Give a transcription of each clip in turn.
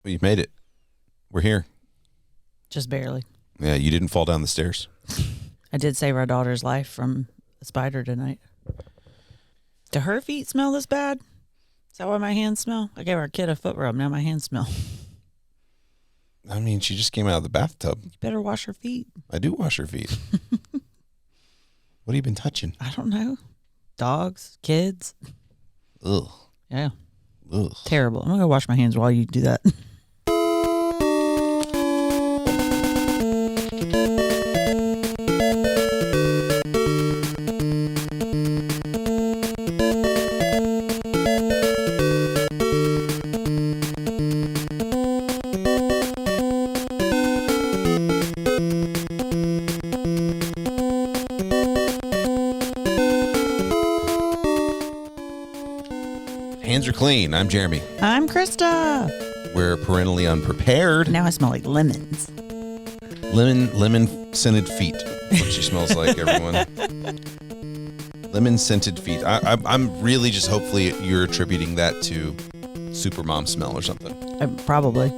Well, you made it. We're here. Just barely. Yeah, you didn't fall down the stairs. I did save our daughter's life from a spider tonight. Do her feet smell this bad? Is that why my hands smell? I gave our kid a foot rub. Now my hands smell. I mean, she just came out of the bathtub. You better wash her feet. I do wash her feet. What have you been touching? I don't know. Dogs, kids. Ugh. Yeah. Ugh. Terrible. I'm going to go wash my hands while you do that. Hands are clean. I'm Jeremy. I'm Krista. We're parentally unprepared. Now I smell like lemons. Lemon scented feet. That's what she smells like, everyone. Lemon scented feet. I'm really just hopefully you're attributing that to super mom smell or something. Probably.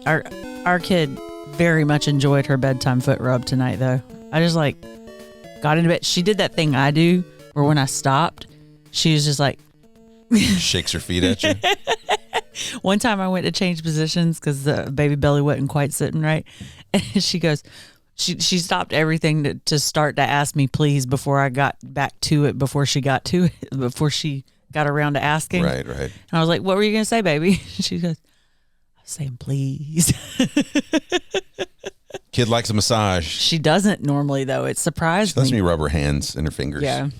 Our kid very much enjoyed her bedtime foot rub tonight, though. I just got into bed. She did that thing I do where when I stopped, she was just like, shakes her feet at you. One time I went to change positions because the baby belly wasn't quite sitting right. And she goes, she stopped everything to start to ask me please before I got back to it, before she got around to asking. Right. And I was like, what were you going to say, baby? She goes, I was saying please. Kid likes a massage. She doesn't normally, though. It surprised She lets me. me rub her hands and her fingers. Yeah.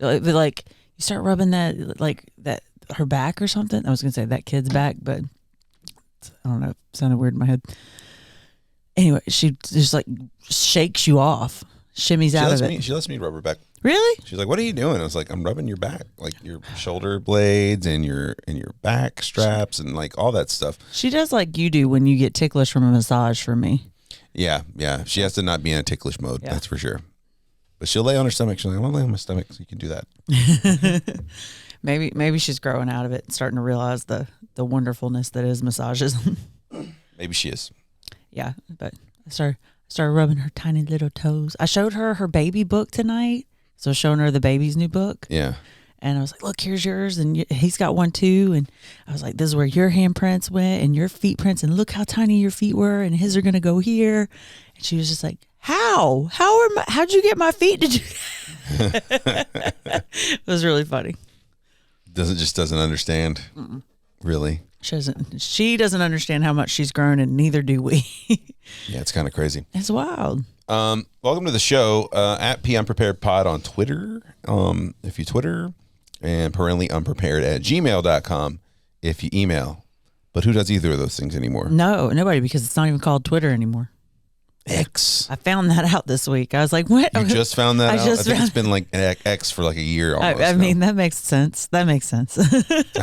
Like, you start rubbing that her back or something. I was gonna say that kid's back, but I don't know. It sounded weird in my head. Anyway, she just shakes you off, shimmies out of it. She lets me rub her back. Really? She's like, "What are you doing?" I was like, "I'm rubbing your back, like your shoulder blades and your back straps and like all that stuff." She does like you do when you get ticklish from a massage from me. Yeah. She has to not be in a ticklish mode. Yeah. That's for sure. But she'll lay on her stomach. She's like, "I want to lay on my stomach," so you can do that. Maybe she's growing out of it and starting to realize the wonderfulness that is massages. Maybe she is. Yeah, but I started rubbing her tiny little toes. I showed her baby book tonight, so I was showing her the baby's new book. Yeah. And I was like, "Look, here's yours, and he's got one too." And I was like, "This is where your handprints went and your feet prints, and look how tiny your feet were, and his are gonna go here." And she was just like, how'd you get my feet to do that? It was really funny. Doesn't understand. Mm-mm. Really? She doesn't understand how much she's grown, and neither do we. Yeah, it's kind of crazy. It's wild. Welcome to the show, at PUnpreparedPod on Twitter. If you Twitter, and parentallyunprepared@gmail.com if you email. But who does either of those things anymore? No, nobody, because it's not even called Twitter anymore. X. I found that out this week. I was like, what? You just found that out? I think it's been like X for like a year almost. I mean, that makes sense. I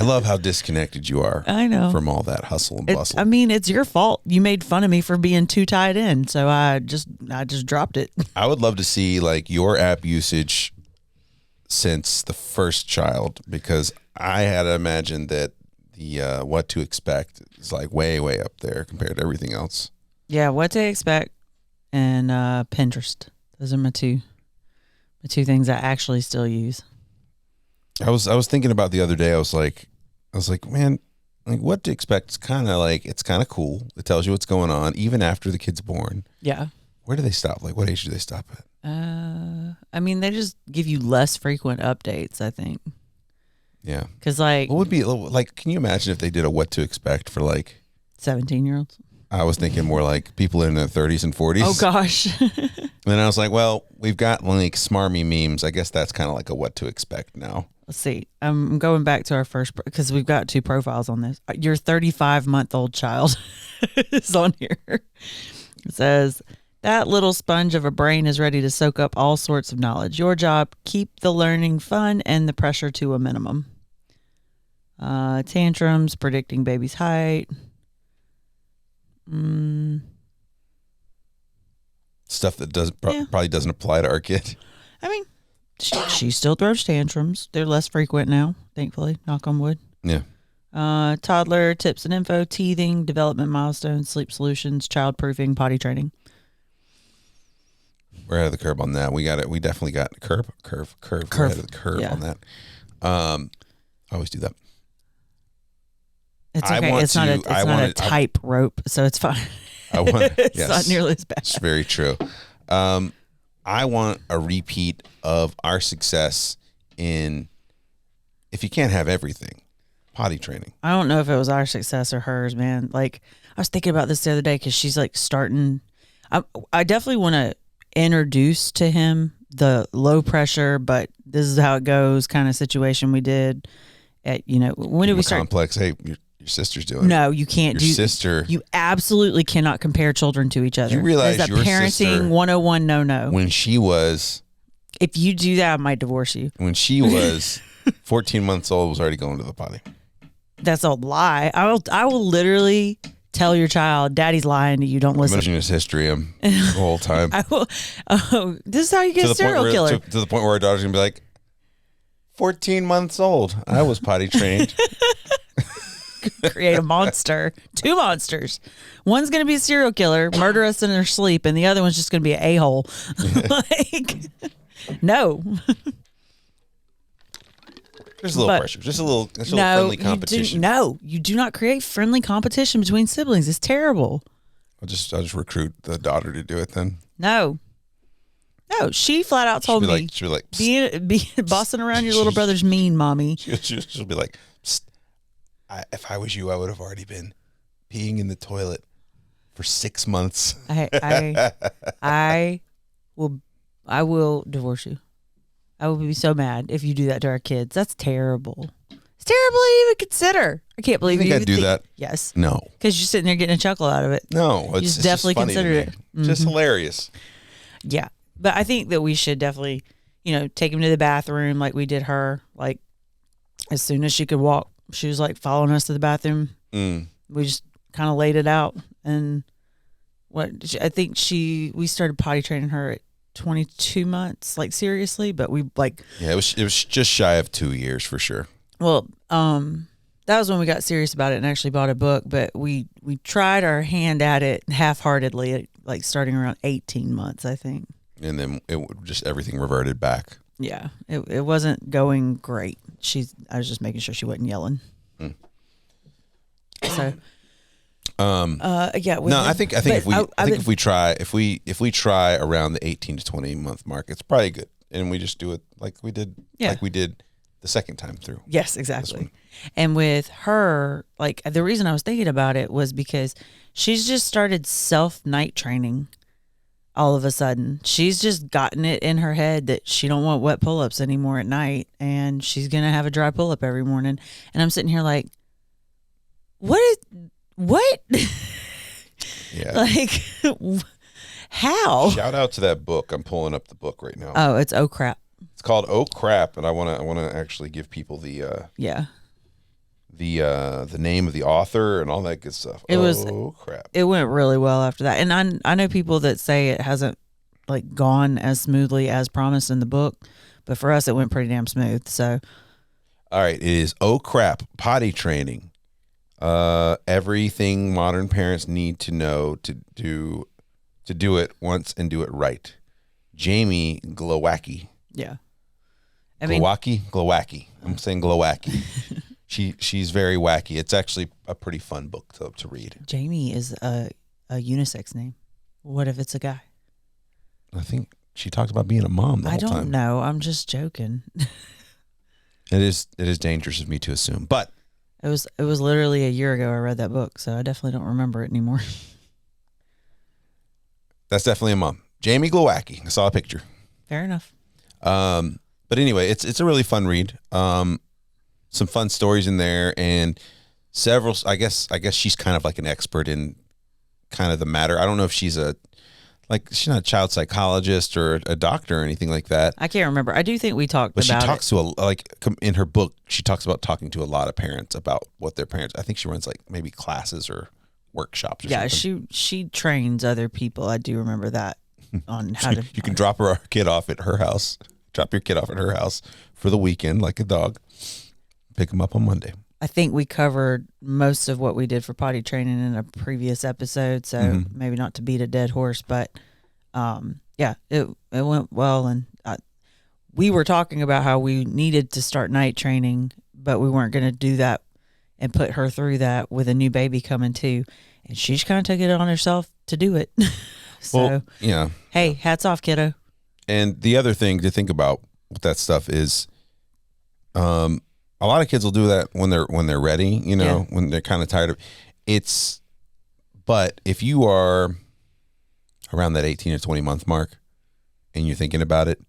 love how disconnected you are. I know. From all that hustle and bustle. It's your fault. You made fun of me for being too tied in, so I just dropped it. I would love to see like your app usage since the first child, because I had imagined that the what to expect is like way up there compared to everything else. Yeah, what to expect. And Pinterest. Those are my two things I actually still use. I was thinking about the other day. I was like, man, like what to expect is it's kind of cool. It tells you what's going on even after the kid's born. Yeah. Where do they stop? Like what age do they stop at? They just give you less frequent updates, I think. Yeah. Because what would be like? Can you imagine if they did a what to expect for like 17-year-olds? I was thinking more like people in their 30s and 40s. Oh, gosh. And then I was like, well, we've got like smarmy memes. I guess that's kind of like a what to expect now. Let's see. I'm going back to our first, because we've got two profiles on this. Your 35-month-old child is on here. It says, that little sponge of a brain is ready to soak up all sorts of knowledge. Your job, keep the learning fun and the pressure to a minimum. Tantrums, predicting baby's height. Stuff that probably doesn't apply to our kid. I mean, she still throws tantrums. They're less frequent now, thankfully. Knock on wood. Yeah. Toddler tips and info, teething, development milestones, sleep solutions, child proofing, potty training. We're ahead of the curve on that. We got it. We definitely got curve. We're ahead of the curve on that. I always do that. It's okay. It's not a type rope, so it's fine. It's not nearly as bad. It's very true. I want a repeat of our success in, if you can't have everything, potty training. I don't know if it was our success or hers, man. Like, I was thinking about this the other day because she's like starting. I definitely want to introduce to him the low pressure, but this is how it goes kind of situation we did at, when did we start? Complex. Hey, your sister's doing it. No, you can't your sister. You absolutely cannot compare children to each other. You realize That's a your parenting sister, 101 no. When she was. If you do that, I might divorce you. When she was 14 months old, was already going to the potty. That's a lie. I will literally tell your child, Daddy's lying to you. Don't listen. Imagine his history the whole time. I will. Oh, this is how you get a serial killer. To the point where our daughter's going to be like, 14 months old. I was potty trained. Create a monster. 2 monsters. One's going to be a serial killer, murder us in their sleep, and the other one's just going to be an a-hole. Like, no. There's a little pressure. Just a little friendly competition. You do not create friendly competition between siblings. It's terrible. I'll just recruit the daughter to do it then. No, she flat out told me. She'll be like, be bossing around your little brother's mean, mommy. She'll be like, if I was you, I would have already been peeing in the toilet for 6 months. I will divorce you. I will be so mad if you do that to our kids. That's terrible. It's terrible to even consider. I can't believe you think I'd do that. Yes. No. Because you're sitting there getting a chuckle out of it. No. It's definitely considered it. Mm-hmm. Just hilarious. Yeah. But I think that we should definitely, take him to the bathroom like we did her. Like, as soon as she could walk, she was like following us to the bathroom. We just kind of laid it out. And I think we started potty training her at 22 months, like seriously, but we like. Yeah, it was just shy of 2 years for sure. Well, that was when we got serious about it and actually bought a book, but we tried our hand at it half-heartedly, like starting around 18 months, I think. And then everything reverted back. Yeah, it wasn't going great. I was just making sure she wasn't yelling. So, yeah. No, I think if we try around the 18 to 20 month mark, it's probably good, and we just do it like we did the second time through. Yes, exactly. And with her, like the reason I was thinking about it was because she's just started night training. All of a sudden, she's just gotten it in her head that she don't want wet pull-ups anymore at night, and she's gonna have a dry pull-up every morning. And I'm sitting here like, what? Yeah. Like, how? Shout out to that book. I'm pulling up the book right now. Oh, it's Oh Crap. It's called Oh Crap, and I wanna actually give people the name of the author and all that good stuff. Oh crap! It went really well after that, and I know people that say it hasn't like gone as smoothly as promised in the book, but for us it went pretty damn smooth. So, all right, it is Oh Crap, potty training. Everything modern parents need to know to do it once and do it right. Jamie Glowacki. Yeah. Glowacki. I'm saying Glowacki. She's very wacky. It's actually a pretty fun book to read. Jamie is a unisex name. What if it's a guy? I think she talks about being a mom the whole time. I don't know. I'm just joking. It is dangerous of me to assume, but it was literally a year ago I read that book, so I definitely don't remember it anymore. That's definitely a mom. Jamie Glowacki. I saw a picture. Fair enough. But anyway, it's a really fun read. Some fun stories in there, and several. I guess she's kind of like an expert in kind of the matter. I don't know if she's she's not a child psychologist or a doctor or anything like that. I can't remember. I do think we talked about it. But she talks to in her book, she talks about talking to a lot of parents about what their parents. I think she runs like maybe classes or workshops or something. Yeah, she trains other people. I do remember that on how to. You can drop your kid off at her house. Drop your kid off at her house for the weekend like a dog. Pick them up on Monday. I think we covered most of what we did for potty training in a previous episode, so maybe not to beat a dead horse, but yeah, it went well, and we were talking about how we needed to start night training, but we weren't going to do that and put her through that with a new baby coming too, and she just kind of took it on herself to do it. So, well, yeah. Hey, hats off, kiddo. And the other thing to think about with that stuff is, a lot of kids will do that when they're ready, you know, when they're kind of tired of it's. But if you are around that 18 or 20 month mark and you're thinking about it,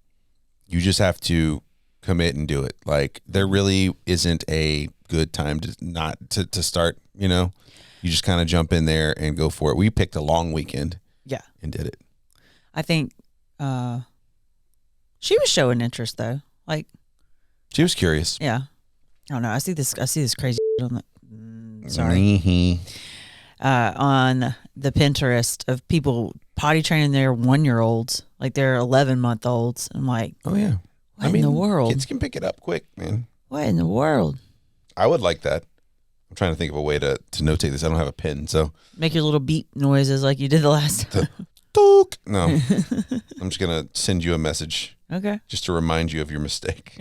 you just have to commit and do it. Like, there really isn't a good time to start, you know. You just kind of jump in there and go for it. We picked a long weekend. Yeah. And did it. I think she was showing interest though. Like, she was curious. Yeah. I don't know. I see this crazy on the on the Pinterest of people potty training their 1-year-olds, like their 11-month-olds. I'm like, oh yeah, what in the world? Kids can pick it up quick, man. What in the world? I would like that. I'm trying to think of a way to notate this. I don't have a pen, so make your little beep noises like you did the last time. No, I'm just gonna send you a message. Okay. Just to remind you of your mistake.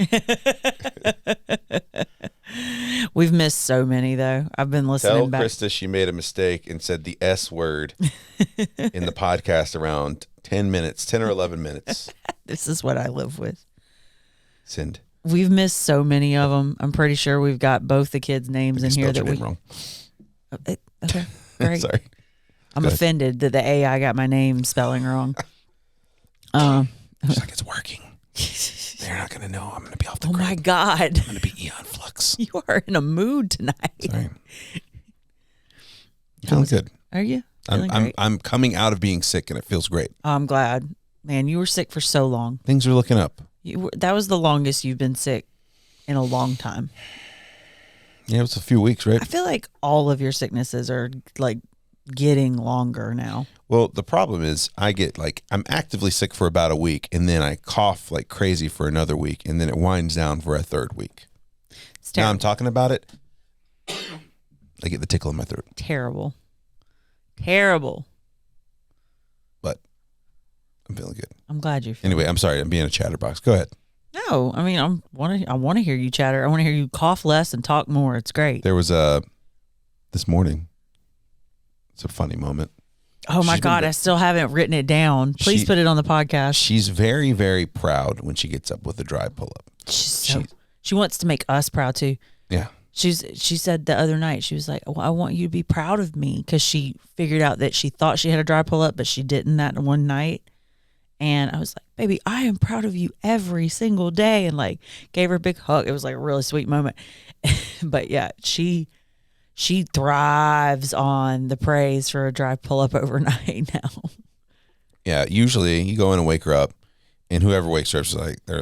We've missed so many, though. I've been listening back. Tell Krista she made a mistake and said the S word in the podcast around 10 or 11 minutes. This is what I live with. Send. We've missed so many of them. I'm pretty sure we've got both the kids' names in here that we. Wrong. Okay, great. Sorry. I'm offended that the AI got my name spelling wrong. She's like, it's working. They're not going to know I'm going to be off the grid. Oh, my God. I'm going to be Eon Flux. You are in a mood tonight. Sorry. Feeling good. Are you? I'm coming out of being sick, and it feels great. Oh, I'm glad. Man, you were sick for so long. Things are looking up. That was the longest you've been sick in a long time. Yeah, it was a few weeks, right? I feel like all of your sicknesses are, like, getting longer now. Well, the problem is I'm actively sick for about a week, and then I cough like crazy for another week, and then it winds down for a third week. Now I'm talking about it, I get the tickle in my throat. Terrible. But I'm feeling good. I'm glad you're Anyway, I'm sorry. I'm being a chatterbox. Go ahead. No, I mean, I want to hear you chatter. I want to hear you cough less and talk more. It's great. There was this morning. It's a funny moment. Oh my God, I still haven't written it down. Please put it on the podcast. She's very, very proud when she gets up with a dry pull-up. She wants to make us proud too. Yeah. She said the other night, she was like, well, I want you to be proud of me, because she figured out that she thought she had a dry pull-up, but she didn't that one night. And I was like, baby, I am proud of you every single day, and like gave her a big hug. It was like a really sweet moment. But yeah, she thrives on the praise for a dry pull-up overnight now. Yeah, usually you go in and wake her up, and whoever wakes her up,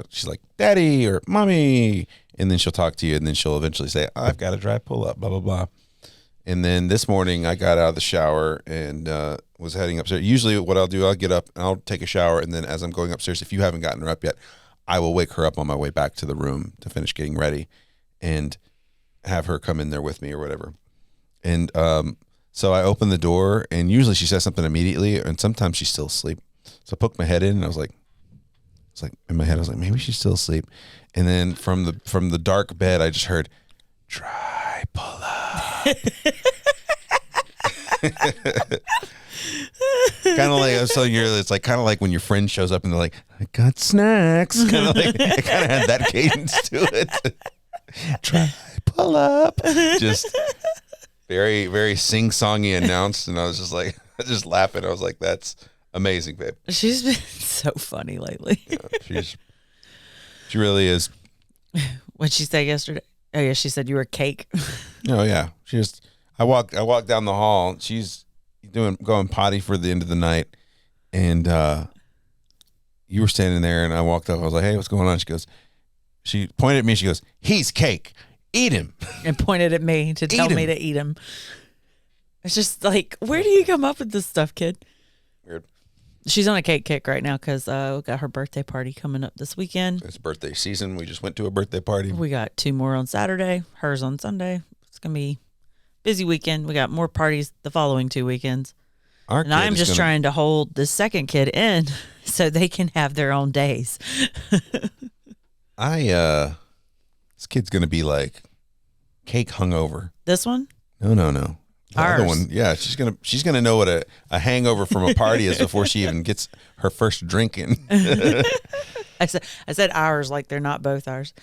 she's like, Daddy or Mommy, and then she'll talk to you, and then she'll eventually say, I've got a dry pull-up, blah, blah, blah. And then this morning I got out of the shower and was heading upstairs. Usually what I'll do, I'll get up and I'll take a shower, and then as I'm going upstairs, if you haven't gotten her up yet, I will wake her up on my way back to the room to finish getting ready and have her come in there with me or whatever. And so I opened the door, and usually she says something immediately, and sometimes she's still asleep. So I poked my head in, and I was like, in my head, I was like, maybe she's still asleep. And then from the dark bed, I just heard, dry pull up. Kind of like I was telling you earlier, it's like kind of like when your friend shows up and they're like, I got snacks. Kind of like it kind of had that cadence to it. Try pull up. Just very, very sing-songy announced, and I was just like, just laughing. I was like, that's amazing, babe. She's been so funny lately. Yeah, she really is. What'd she say yesterday? Oh yeah, she said you were cake. Oh yeah, I walk down the hall. She's going potty for the end of the night, and you were standing there, and I walked up. I was like, hey, what's going on? She pointed at me. She goes, he's cake. Eat him. And pointed at me to tell me to eat him. It's just like, where do you come up with this stuff, kid? Weird. She's on a cake kick right now because we got her birthday party coming up this weekend. It's birthday season. We just went to a birthday party. We got 2 more on Saturday. Hers on Sunday. It's going to be busy weekend. We got more parties the following 2 weekends. And I'm just trying to hold the second kid in so they can have their own days. This kid's going to be like cake hungover. This one? No. The Ours. other one, yeah, she's gonna know what a hangover from a party is before she even gets her first drink in. I said ours like they're not both ours.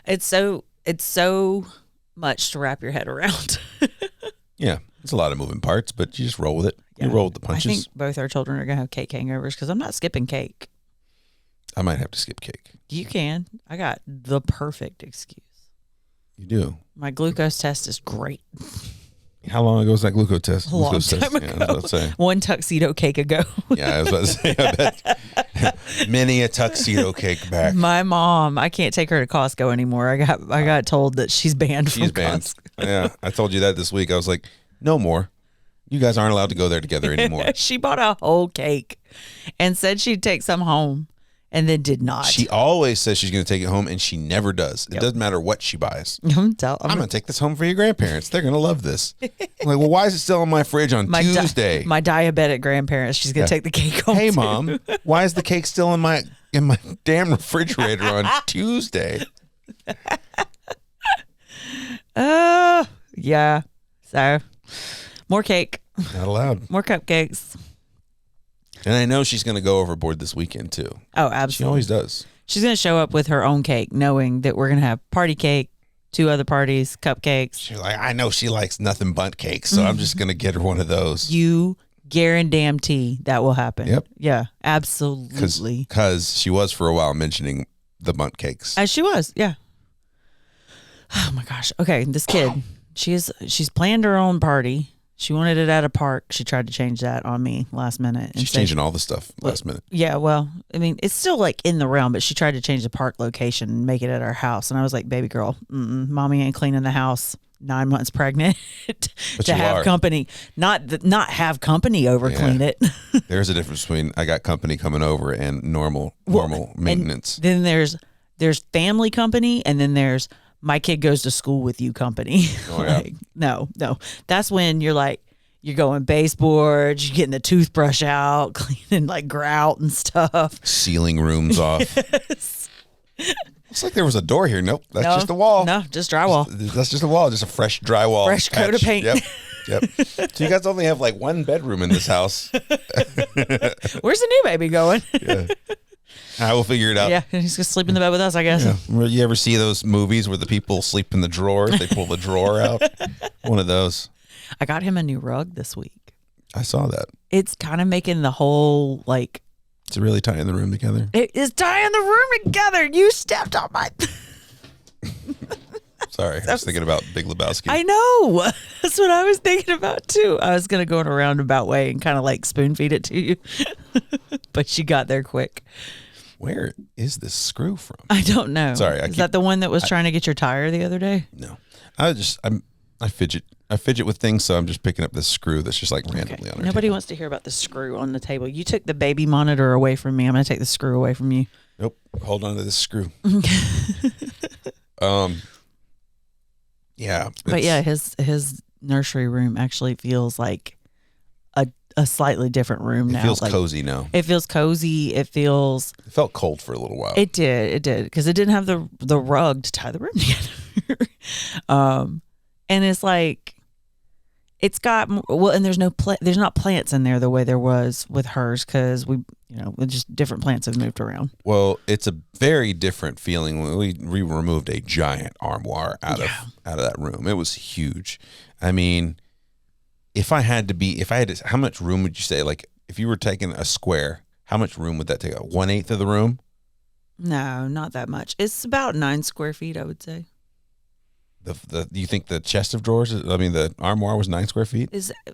It's so much to wrap your head around. Yeah, it's a lot of moving parts, but you just roll with it. Yeah. You roll with the punches. I think both our children are gonna have cake hangovers because I'm not skipping cake. I might have to skip cake. You can. I got the perfect excuse. You do. My glucose test is great. How long ago was that glucose test? A long time ago. Yeah, I was about to say. One tuxedo cake ago. Yeah, I was about to say. I bet many a tuxedo cake back. My mom, I can't take her to Costco anymore. I got told that she's banned from Costco. Yeah, I told you that this week. I was like, no more. You guys aren't allowed to go there together anymore. She bought a whole cake and said she'd take some home and then did not. She always says she's going to take it home, and she never does. It doesn't matter what she buys. I'm going to take this home for your grandparents. They're going to love this. I'm like, well, why is it still in my fridge on Tuesday? My diabetic grandparents, she's going to take the cake home. Hey, too. Mom, why is the cake still in my damn refrigerator on Tuesday? Yeah. So, more cake. Not allowed. More cupcakes. And I know she's going to go overboard this weekend, too. Oh, absolutely. She always does. She's going to show up with her own cake, knowing that we're going to have party cake, 2 other parties, cupcakes. She's like, I know she likes nothing but cake, so I'm just going to get her one of those. You guarantee that will happen. Yep. Yeah, absolutely. Because she was for a while mentioning the bundt cakes. As she was, yeah. Oh, my gosh. Okay, this kid, she's planned her own party. She wanted it at a park. She tried to change that on me last minute. She's changing all the stuff last minute. Yeah, well, I mean, it's still like in the realm, but she tried to change the park location and make it at our house. And I was like, baby girl, mommy ain't cleaning the house 9 months pregnant to have company. Not have company over clean it. There's a difference between I got company coming over and normal maintenance. Then there's family company, and then there's my kid goes to school with you company. Oh, yeah. Like, no. That's when you're like, you're going baseboards, you're getting the toothbrush out, cleaning like grout and stuff. Sealing rooms off. Yes. It's like there was a door here. Nope. That's just a wall. No, just drywall. That's just a wall. Just a fresh drywall. Fresh coat of paint. Yep. So you guys only have like one bedroom in this house. Where's the new baby going? Yeah. I will figure it out. Yeah, he's gonna sleep in the bed with us, I guess. Yeah. You ever see those movies where the people sleep in the drawers? They pull the drawer out. One of those. I got him a new rug this week. I saw that. It's kind of making the whole like. It's really tying the room together. It is tying the room together. You stepped on my. Sorry, I was thinking about Big Lebowski. I know. That's what I was thinking about too. I was gonna go in a roundabout way and kind of like spoon feed it to you, but she got there quick. Where is this screw from? I don't know. Sorry, is that the one that was trying to get your tire the other day? No, I fidget with things, so I'm just picking up this screw that's just like randomly on her. Nobody table. wants to hear about the screw on the table. You took the baby monitor away from me. I'm gonna take the screw away from you. Nope. Hold on to this screw. Yeah. But yeah, his nursery room actually feels like a slightly different room now. It feels like, cozy now. It feels cozy. It felt cold for a little while. It did because it didn't have the rug to tie the room together. And it's like it's got and there's there's not plants in there the way there was with hers because just different plants have moved around. Well, it's a very different feeling when we removed a giant armoire out of that room. It was huge. I mean, if I had to, how much room would you say? Like, if you were taking a square, how much room would that take? 1/8 of the room? No, not that much. It's about 9 square feet, I would say. You think the chest of drawers? I mean, the armoire was 9 square feet.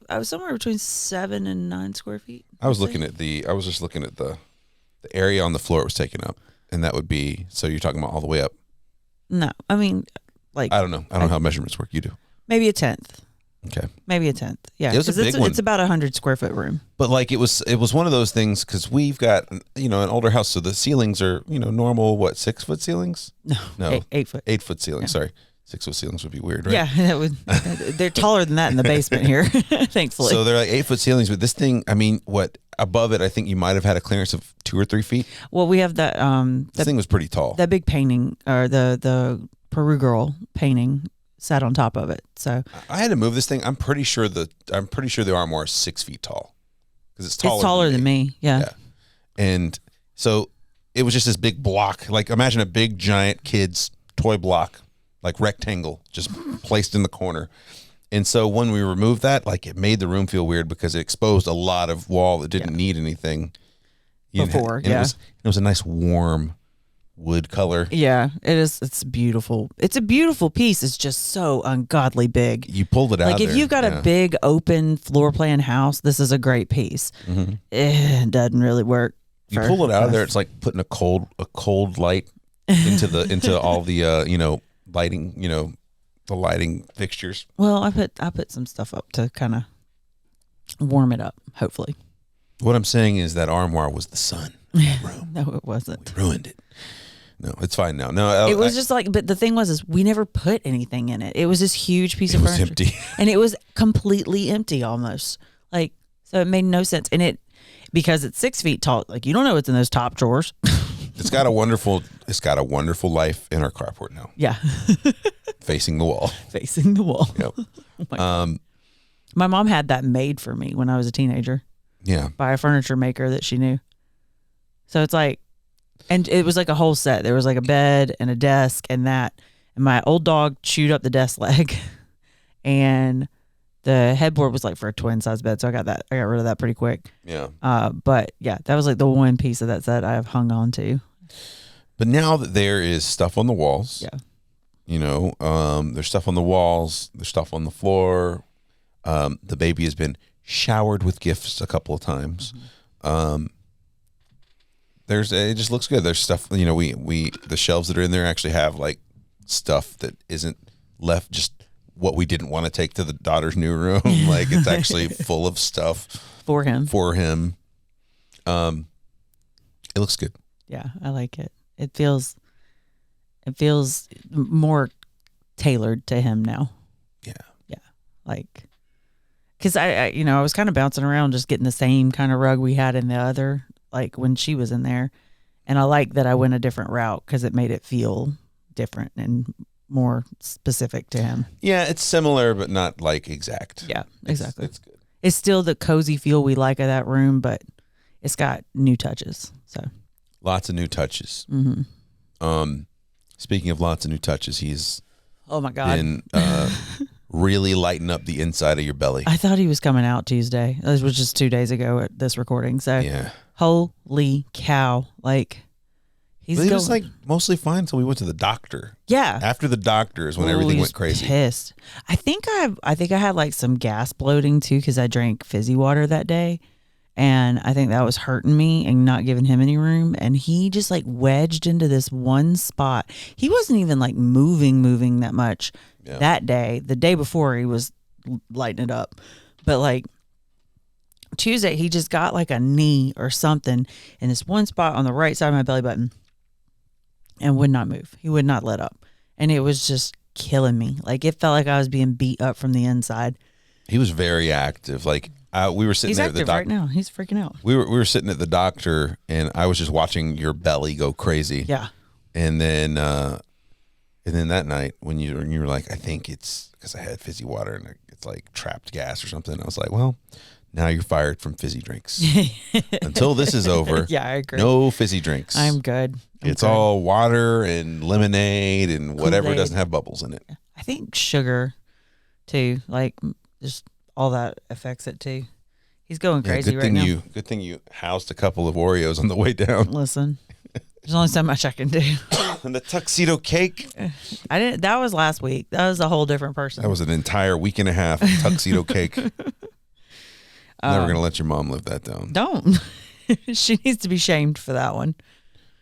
I was somewhere between 7 and 9 square feet. I was just looking at the area on the floor it was taking up, and that would be. So you're talking about all the way up? No, I mean, like I don't know. I don't know how measurements work. You do? Maybe a 1/10. Okay. Maybe a 1/10. Yeah. It was a big one. It's about 100 square foot room. But like it was one of those things because we've got an older house, so the ceilings are normal 6-foot ceilings? No. 8 foot. 8-foot ceilings. Yeah. Sorry. 6-foot ceilings would be weird, right? Yeah, that would. They're taller than that in the basement here, thankfully. So they're like 8-foot ceilings, but this thing, I mean, what above it? I think you might have had a clearance of 2 or 3 feet. Well, we have that. This thing was pretty tall. That big painting, or the Peru girl painting, sat on top of it. So I had to move this thing. I'm pretty sure the armoire is 6 feet tall because it's taller than me. Yeah. And so it was just this big block. Like imagine a big giant kid's toy block, like rectangle, just placed in the corner. And so when we removed that, like it made the room feel weird because it exposed a lot of wall that didn't need anything before. And it was a nice warm wood color. Yeah, it is. It's beautiful. It's a beautiful piece. It's just so ungodly big. You pulled it out. Like if you've got a big open floor plan house, this is a great piece. It doesn't really work. You pull it out of there, it's like putting a cold light into all the lighting, the lighting fixtures. Well, I put some stuff up to kind of warm it up, hopefully. What I'm saying is that armoire was the sun in that room. No, it wasn't. We ruined it. No, it's fine now. No, it was just like, but the thing was, is we never put anything in it. It was this huge piece of furniture. It was empty. And it was completely empty almost. Like, so it made no sense. And because it's 6 feet tall, like you don't know what's in those top drawers. It's got a wonderful life in our carport now. Yeah. Facing the wall. Facing the wall. Yep. Oh my mom had that made for me when I was a teenager. Yeah. By a furniture maker that she knew. So it's like, and it was like a whole set. There was like a bed and a desk and that. And my old dog chewed up the desk leg. And the headboard was like for a twin size bed. So I got rid of that pretty quick. Yeah. But yeah, that was like the one piece of that set I have hung on to. But now that there is stuff on the walls. Yeah. There's stuff on the walls. There's stuff on the floor. The baby has been showered with gifts a couple of times. It just looks good. There's stuff, the shelves that are in there actually have like stuff that isn't left just what we didn't want to take to the daughter's new room. Like it's actually full of stuff for him. It looks good. Yeah, I like it. It feels more tailored to him now. Yeah. Yeah. Like, cause I was kind of bouncing around just getting the same kind of rug we had in the other, like when she was in there. And I like that I went a different route because it made it feel different and more specific to him. Yeah, it's similar, but not like exact. Yeah, exactly. It's good. It's still the cozy feel we like of that room, but it's got new touches. So lots of new touches. Speaking of lots of new touches, he's oh my God, been really lighting up the inside of your belly. I thought he was coming out Tuesday. This was just 2 days ago at this recording. So yeah, holy cow! Like he was like mostly fine until we went to the doctor. Yeah, after the doctor is when everything went crazy. Pissed. I think I had like some gas bloating too because I drank fizzy water that day. And I think that was hurting me and not giving him any room. And he just like wedged into this one spot. He wasn't even like moving that much that day. The day before he was lighting it up. But like Tuesday, he just got like a knee or something in this one spot on the right side of my belly button and would not move. He would not let up. And it was just killing me. Like it felt like I was being beat up from the inside. He was very active. Like we were sitting there at the doctor right now. He's freaking out. We were sitting at the doctor, and I was just watching your belly go crazy. Yeah. And then that night when you were like, I think it's because I had fizzy water and it's like trapped gas or something. I was like, well, now you're fired from fizzy drinks. Until this is over. Yeah, I agree. No fizzy drinks. I'm good. It's all water and lemonade and whatever Kool-Aid. doesn't have bubbles in it. I think sugar, too. Like just all that affects it too. He's going crazy right now. Good thing you housed a couple of Oreos on the way down. Listen, there's only so much I can do. And the tuxedo cake. I didn't. That was last week. That was a whole different person. That was an entire week and a half of tuxedo cake. Never gonna let your mom live that down. Don't. She needs to be shamed for that one.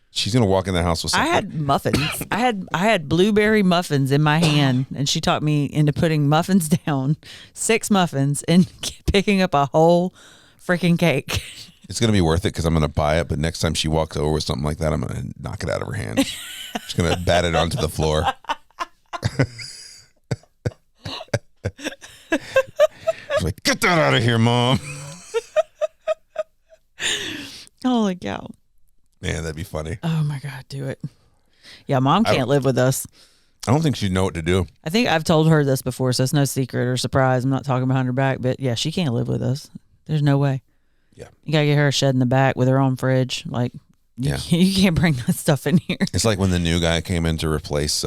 She's gonna walk in the house with something. I had muffins. I had blueberry muffins in my hand, and she taught me into putting muffins down, 6 muffins, and picking up a whole freaking cake. It's gonna be worth it because I'm gonna buy it. But next time she walks over with something like that, I'm gonna knock it out of her hand. She's gonna bat it onto the floor. She's like, get that out of here, Mom. Holy cow. Man, that'd be funny. Oh my God, do it. Yeah, Mom can't live with us. I don't think she'd know what to do. I think I've told her this before, so it's no secret or surprise. I'm not talking behind her back, but yeah, she can't live with us. There's no way. Yeah. You got to get her a shed in the back with her own fridge. Like, Yeah. you can't bring that stuff in here. It's like when the new guy came in to replace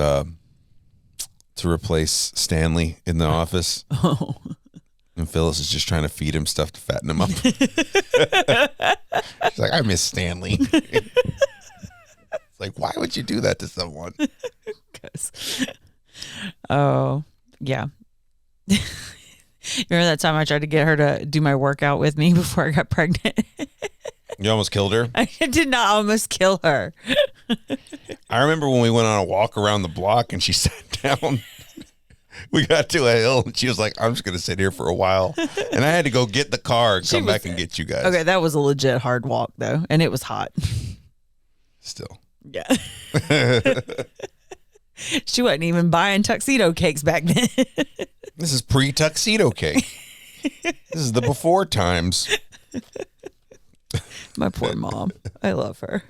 Stanley in the office. Oh. And Phyllis is just trying to feed him stuff to fatten him up. She's like, I miss Stanley. It's like, why would you do that to someone? Oh, yeah. Remember that time I tried to get her to do my workout with me before I got pregnant? You almost killed her? I did not almost kill her. I remember when we went on a walk around the block and she sat down. We got to a hill and she was like, I'm just going to sit here for a while. And I had to go get the car and come back and get you guys. Okay, that was a legit hard walk, though. And it was hot. Still. Yeah. She wasn't even buying tuxedo cakes back then. This is pre-tuxedo cake. This is the before times. My poor mom. I love her.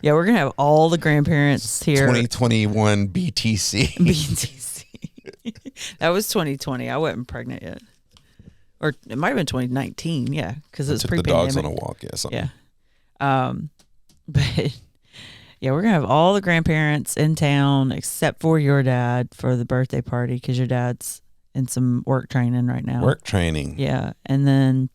Yeah, we're going to have all the grandparents here. 2021 BTC. BTC. That was 2020. I wasn't pregnant yet. Or it might have been 2019, yeah, because it was pre-pandemic. The dogs on a walk, yeah. Something. Yeah. But yeah, we're going to have all the grandparents in town except for your dad for the birthday party because your dad's in some work training right now. Work training. Yeah. And then,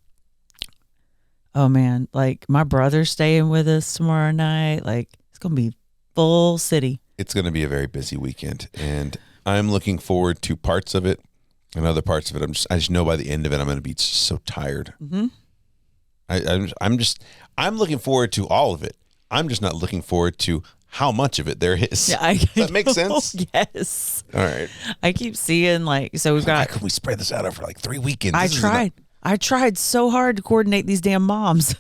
oh man, like my brother's staying with us tomorrow night. Like it's going to be full city. It's going to be a very busy weekend. And I'm looking forward to parts of it and other parts of it. I just know by the end of it, I'm going to be so tired. Mm-hmm. I'm looking forward to all of it. I'm just not looking forward to how much of it there is. Yeah, Does that make sense? Yes. All right. I keep seeing so we've got. How could we spread this out over like 3 weekends? I tried so hard to coordinate these damn moms.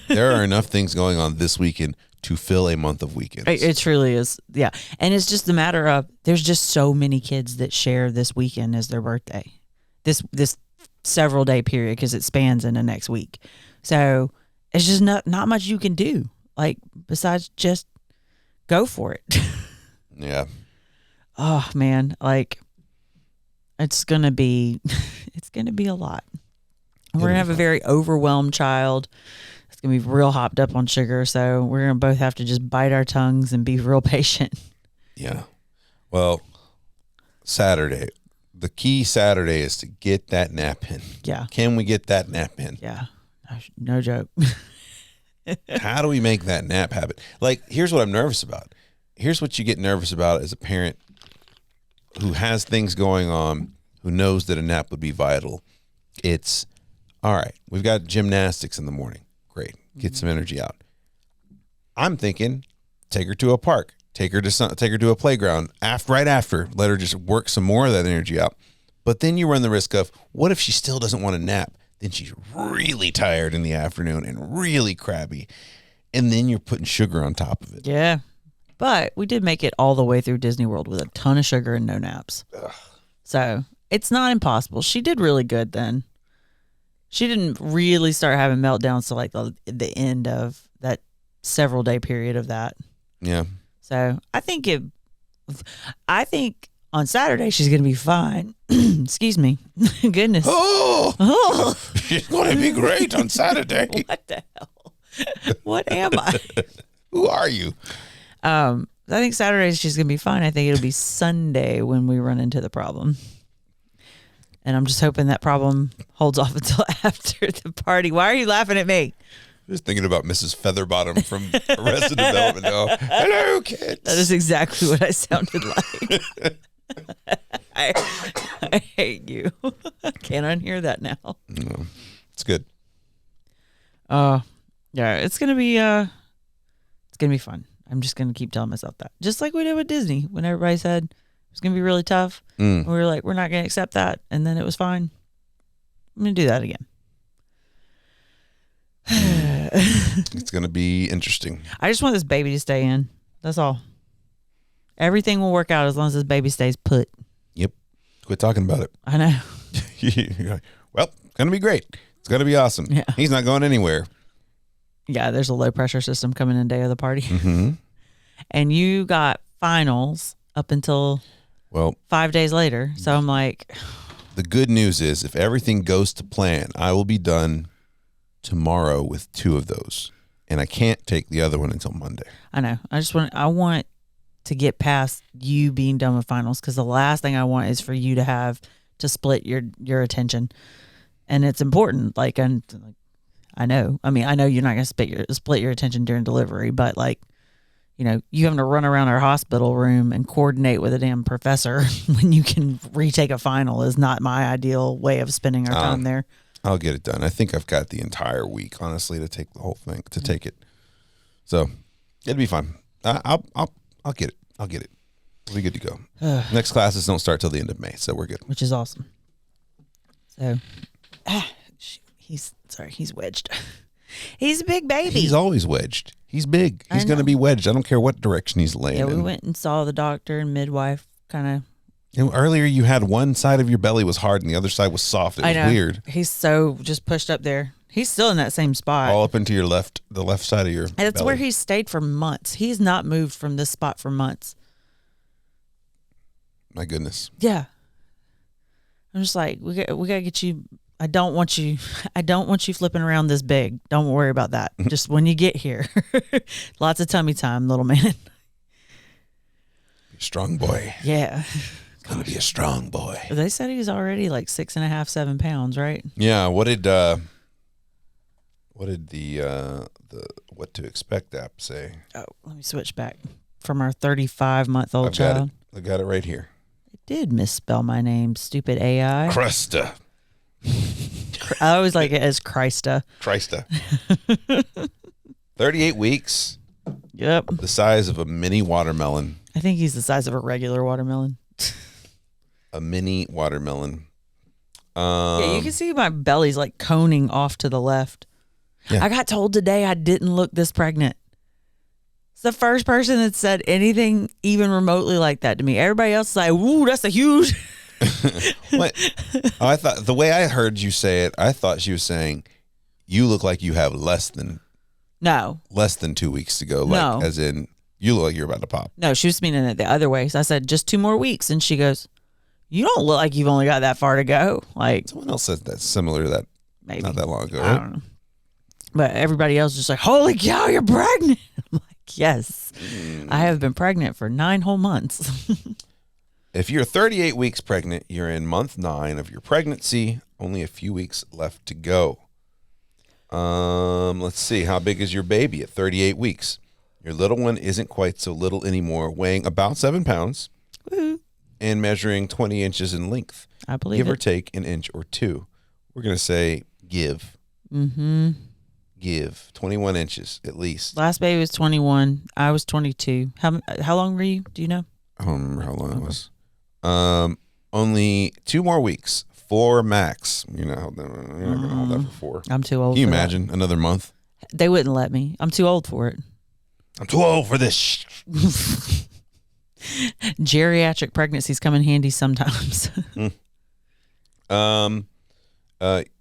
There are enough things going on this weekend to fill a month of weekends. It truly is. Yeah. And it's just a matter of there's just so many kids that share this weekend as their birthday. This several day period because it spans into next week. So it's just not much you can do. Like besides just go for it. Yeah. Oh man, like it's gonna be a lot. We're gonna have a very overwhelmed child. It's gonna be real hopped up on sugar, so we're gonna both have to just bite our tongues and be real patient. Yeah. Well, Saturday. The key Saturday is to get that nap in. Yeah. Can we get that nap in? Yeah. No joke. How do we make that nap habit? Like, here's what I'm nervous about. Here's what you get nervous about as a parent who has things going on, who knows that a nap would be vital. It's, all right, we've got gymnastics in the morning. Great. Get some energy out. I'm thinking, take her to a park. Take her to a playground. Right after, let her just work some more of that energy out. But then you run the risk of, what if she still doesn't want to nap? Then she's really tired in the afternoon and really crabby. And then you're putting sugar on top of it. Yeah. But we did make it all the way through Disney World with a ton of sugar and no naps. Ugh. So it's not impossible. She did really good then. She didn't really start having meltdowns till like the end of that several day period of that. Yeah. So I think on Saturday she's going to be fine. Excuse me. Goodness. Oh, she's going to be great on Saturday. What the hell? What am I? Who are you? I think Saturday she's going to be fine. I think it'll be Sunday when we run into the problem. And I'm just hoping that problem holds off until after the party. Why are you laughing at me? Just thinking about Mrs. Featherbottom from Arrested Development. Oh, hello, kids. That is exactly what I sounded like. I hate you. I can't unhear that now. No, it's good. Yeah, it's gonna be fun. I'm just gonna keep telling myself that, just like we did with Disney when everybody said it was gonna be really tough. We were like, we're not gonna accept that, and then it was fine. I'm gonna do that again. It's gonna be interesting. I just want this baby to stay in. That's all. Everything will work out as long as this baby stays put. Yep. quit talking about it. I know. You're like, well, it's going to be great. It's going to be awesome. Yeah. He's not going anywhere. Yeah, there's a low pressure system coming in day of the party. Mm-hmm. And you got finals up until 5 days later. So I'm like, the good news is if everything goes to plan, I will be done tomorrow with 2 of those. And I can't take the other one until Monday. I know. I want to get past you being done with finals, because the last thing I want is for you to have to split your attention. And it's important. I know. I mean, I know you're not going to split your attention during delivery, but you having to run around our hospital room and coordinate with a damn professor when you can retake a final is not my ideal way of spending our time there. I'll get it done. I think I've got the entire week, honestly, to take the whole thing, to take it. So it'll be fun. I'll get it. I'll get it. We'll be good to go. Next classes don't start till the end of May, so we're good. Which is awesome. So, he's wedged. He's a big baby. He's always wedged. He's big. He's going to be wedged. I don't care what direction he's laying in. Yeah, we went and saw the doctor and midwife kind of. Earlier you had one side of your belly was hard and the other side was soft. It was weird. He's so just pushed up there. He's still in that same spot. All up into your the left side of your belly. That's where he's stayed for months. He's not moved from this spot for months. My goodness. Yeah. I'm just like, we got to get you. I don't want you flipping around this big. Don't worry about that. Just when you get here. Lots of tummy time, little man. Be a strong boy. Yeah. Gonna be a strong boy. They said he's already like 6.5, 7 pounds, right? Yeah. What did the What to Expect app say? Oh, let me switch back from our 35-month-old child. I got it right here. It did misspell my name, stupid AI. Krista. I always like it as Krista. 38 weeks. Yep. The size of a mini watermelon. I think he's the size of a regular watermelon. A mini watermelon. Yeah, you can see my belly's like coning off to the left. Yeah. I got told today I didn't look this pregnant. It's the first person that said anything even remotely like that to me. Everybody else is like, "Ooh, that's a huge." What? Oh, I thought the way I heard you say it, I thought she was saying, "You look like you have less than 2 weeks to go." Like, as in, you look like you're about to pop. No, she was meaning it the other way. So I said, "Just 2 more weeks," and she goes, "You don't look like you've only got that far to go." Like someone else said that similar to that, maybe not that long ago. Right? I don't know. But everybody else was just like, "Holy cow, you're pregnant!" I'm like, "Yes, I have been pregnant for 9 whole months." If you're 38 weeks pregnant, you're in month 9 of your pregnancy. Only a few weeks left to go. Let's see. How big is your baby at 38 weeks? Your little one isn't quite so little anymore, weighing about 7 pounds Woo-hoo. And measuring 20 inches in length. I believe Give or take an inch or 2. We're going to say give. Mm-hmm. Give 21 inches at least. Last baby was 21. I was 22. How long were you? Do you know? I don't remember how long it was. Only 2 more weeks, 4 max. You're not going to hold that for 4. I'm too old. Can you imagine another month? They wouldn't let me. I'm too old for it. I'm too old for this. Geriatric pregnancies come in handy sometimes.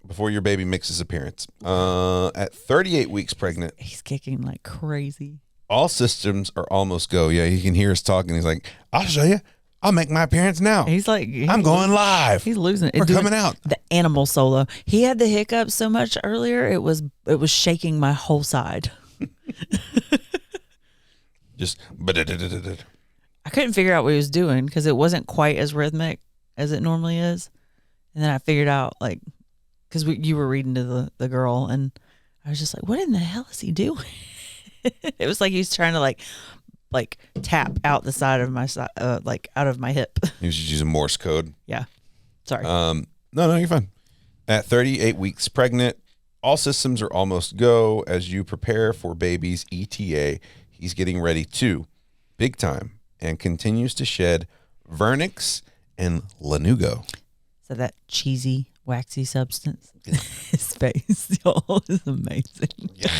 Before your baby makes his appearance, at 38 weeks pregnant, he's kicking like crazy. All systems are almost go. Yeah, he can hear us talking. He's like, "I'll show you. I'll make my appearance now." He's like, I'm going live. He's losing it. We're coming out. The animal solo. He had the hiccups so much earlier. It was shaking my whole side. Just. I couldn't figure out what he was doing because it wasn't quite as rhythmic as it normally is. And then I figured out, like, because you were reading to the girl, and I was just like, what in the hell is he doing? It was like he was trying to like tap out the side of my side, like out of my hip. He was just using Morse code. Yeah. Sorry. No, you're fine. At 38 weeks pregnant, all systems are almost go as you prepare for baby's ETA. He's getting ready to, big time, and continues to shed vernix and lanugo. So that cheesy, waxy substance. His face, y'all, is amazing. Yeah.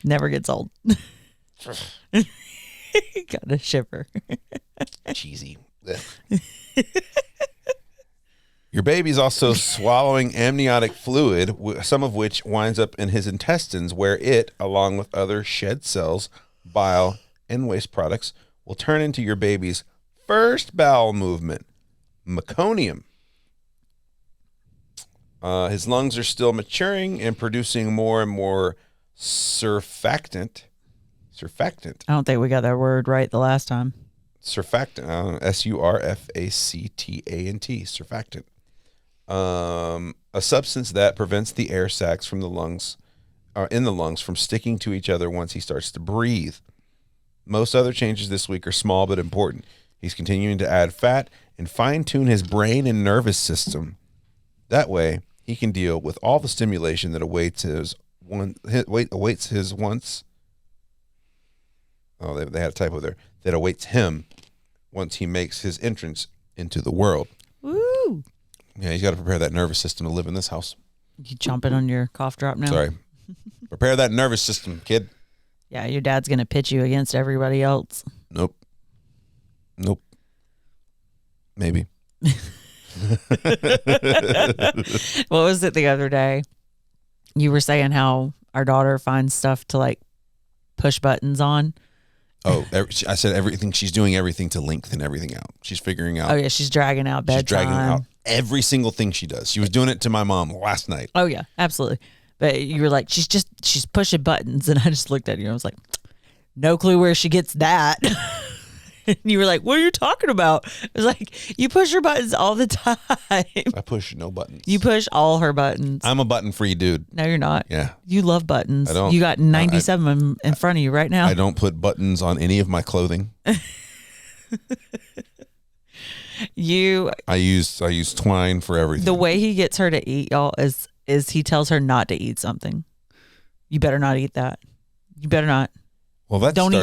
Never gets old. Got a shiver. Cheesy. Your baby's also swallowing amniotic fluid, some of which winds up in his intestines, where it, along with other shed cells, bile, and waste products, will turn into your baby's first bowel movement, meconium. His lungs are still maturing and producing more and more surfactant. Surfactant. I don't think we got that word right the last time. Surfactant. surfactant. Surfactant. A substance that prevents the air sacs from the lungs, in the lungs, from sticking to each other once he starts to breathe. Most other changes this week are small but important. He's continuing to add fat and fine-tune his brain and nervous system. That way, he can deal with all the stimulation that awaits his once. Oh, they had a typo there. That awaits him once he makes his entrance into the world. Woo! Yeah, he's got to prepare that nervous system to live in this house. You chomping on your cough drop now? Sorry. Prepare that nervous system, kid. Yeah, your dad's going to pitch you against everybody else. Nope. Maybe. What was it the other day? You were saying how our daughter finds stuff to like push buttons on. Oh, I said everything. She's doing everything to lengthen everything out. She's figuring out. Oh yeah, she's dragging out bedtime. She's dragging out every single thing she does. She was doing it to my mom last night. Oh yeah, absolutely. But you were like, she's pushing buttons, and I just looked at you and I was like, no clue where she gets that. And you were like, what are you talking about? I was like, you push her buttons all the time. I push no buttons. You push all her buttons. I'm a button-free dude. No, you're not. Yeah. You love buttons. I don't. You got 97 in front of you right now. I don't put buttons on any of my clothing. I use twine for everything. The way he gets her to eat, y'all, is he tells her not to eat something. You better not eat that. You better not. Well, don't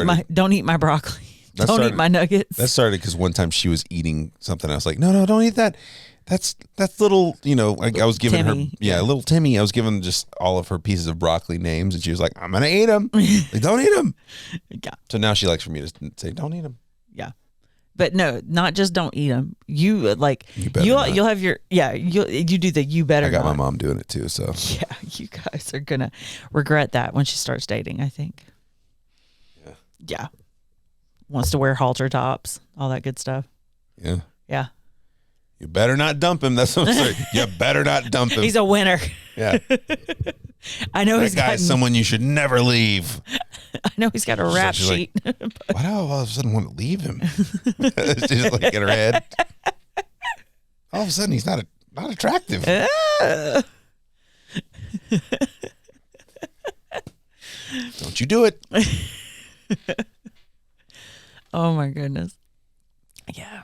eat my broccoli. Don't eat my nuggets. That started because one time she was eating something. I was like, no, don't eat that. That's little, I was giving Timmy. her, little Timmy. I was giving just all of her pieces of broccoli names, and she was like, I'm going to eat them. Like, don't eat them. Yeah. So now she likes for me to say, don't eat them. Yeah. But no, not just don't eat them. You'll have your, you do the you better I got not. my mom doing it too, so. Yeah, you guys are going to regret that when she starts dating, I think. Yeah. Yeah. Wants to wear halter tops, all that good stuff. Yeah. Yeah. You better not dump him. That's what I'm saying. You better not dump him. He's a winner. Yeah. I know that guy's someone you should never leave. I know he's got a rap sheet. Like, why do I all of a sudden want to leave him? She's just like in her head. All of a sudden he's not attractive. Don't you do it. Oh my goodness. Yeah.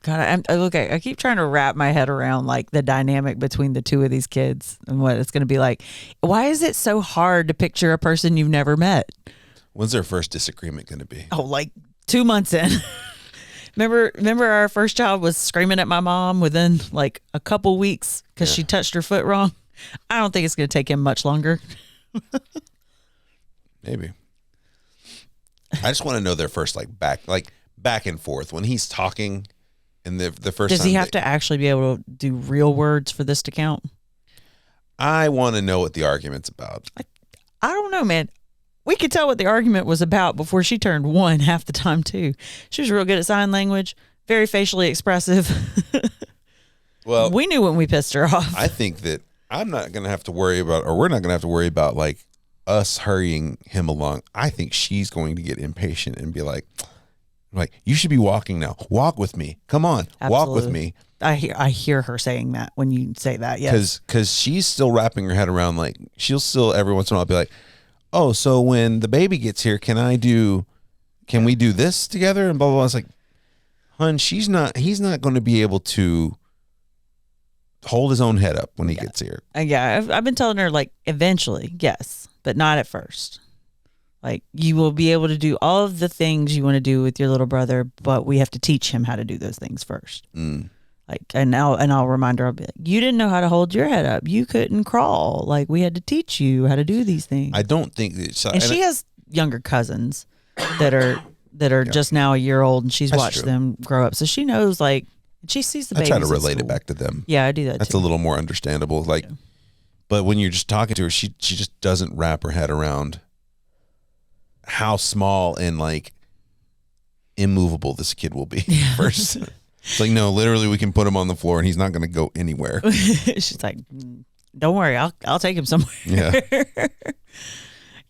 God, I keep trying to wrap my head around like the dynamic between the two of these kids and what it's going to be like. Why is it so hard to picture a person you've never met? When's their first disagreement going to be? Oh, like 2 months in. Remember our first child was screaming at my mom within like a couple weeks because she touched her foot wrong. I don't think it's going to take him much longer. Maybe. I just want to know their first back and forth when he's talking, and the first. Does he have to actually be able to do real words for this to count? I want to know what the argument's about. I don't know, man. We could tell what the argument was about before she turned 1 half the time too. She was real good at sign language, very facially expressive. Well, we knew when we pissed her off. I think that I'm not going to have to worry about, or we're not going to have to worry about like us hurrying him along. I think she's going to get impatient and be like, you should be walking now. Walk with me. Come on. Absolutely. Walk with me. I hear her saying that when you say that. Yes. Because she's still wrapping her head around, like, she'll still every once in a while be like, oh, so when the baby gets here, can we do this together? And blah, blah, blah. It's like, hun, he's not going to be able to hold his own head up when he gets here. I've been telling her, like, eventually, yes, but not at first. Like, you will be able to do all of the things you want to do with your little brother, but we have to teach him how to do those things first. Like, and I'll remind her, I'll be like, you didn't know how to hold your head up. You couldn't crawl. Like, we had to teach you how to do these things. I don't think that. And she has younger cousins that are just now a year old, and she's watched them grow up. So she knows, like, She sees the I babies try to at relate it school. back to them. Yeah, I do that That's too. a little more understandable. Like, but when you're just talking to her, she just doesn't wrap her head around how small and like immovable this kid will be first. It's like, no, literally we can put him on the floor and he's not going to go anywhere. She's like, don't worry, I'll take him somewhere. Yeah.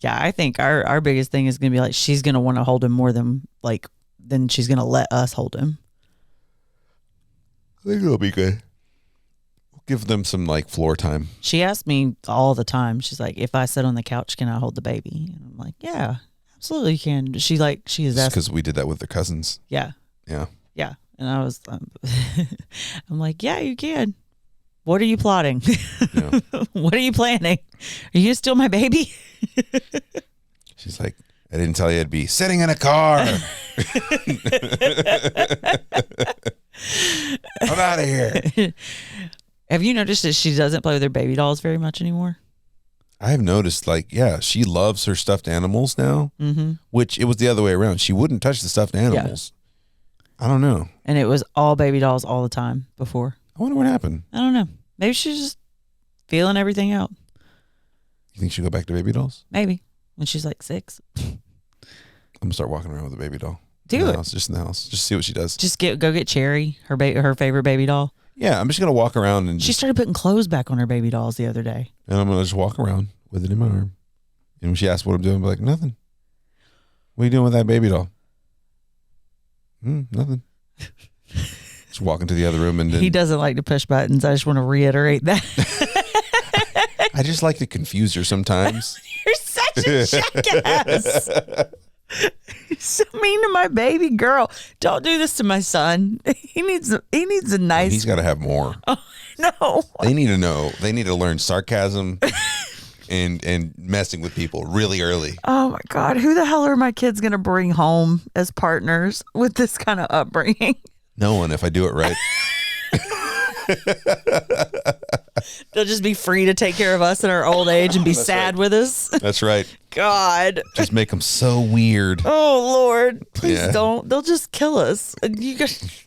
Yeah, I think our biggest thing is going to be like, she's going to want to hold him more than she's going to let us hold him. I think it'll be good. We'll give them some like floor time. She asks me all the time. She's like, if I sit on the couch, can I hold the baby? And I'm like, yeah, absolutely you can. She is asking. Because we did that with their cousins. Yeah. Yeah. Yeah. And I was, I'm like, yeah, you can. What are you plotting? Yeah. What are you planning? Are you going to steal my baby? She's like, I didn't tell you it'd be sitting in a car. I'm out of here. Have you noticed that she doesn't play with her baby dolls very much anymore? I have noticed, like, yeah, she loves her stuffed animals now, which it was the other way around. She wouldn't touch the stuffed animals. I don't know. And it was all baby dolls all the time before. I wonder what happened. I don't know. Maybe she's just feeling everything out. You think she'll go back to baby dolls? Maybe. When she's like 6. I'm going to start walking around with a baby doll. Do it. Just in the house. Just see what she does. Just go get Cherry, her favorite baby doll. Yeah, I'm just going to walk around and She started putting clothes back on her baby dolls the other day. and I'm going to just walk around with it in my arm. And when she asks what I'm doing, I'm like, nothing. What are you doing with that baby doll? Nothing. Just walk into the other room and then He doesn't like to push buttons. I just want to reiterate that. I just like to confuse her sometimes. You're such a jackass. You're so mean to my baby girl. Don't do this to my son. He needs a nice. He's got to have more. Oh, no. They need to know. They need to learn sarcasm and messing with people really early. Oh my God. Who the hell are my kids going to bring home as partners with this kind of upbringing? No one, if I do it right. They'll just be free to take care of us in our old age and be sad with us. That's right. God. Just make them so weird. Oh Lord. Please Yeah. don't. They'll just kill us. And you guys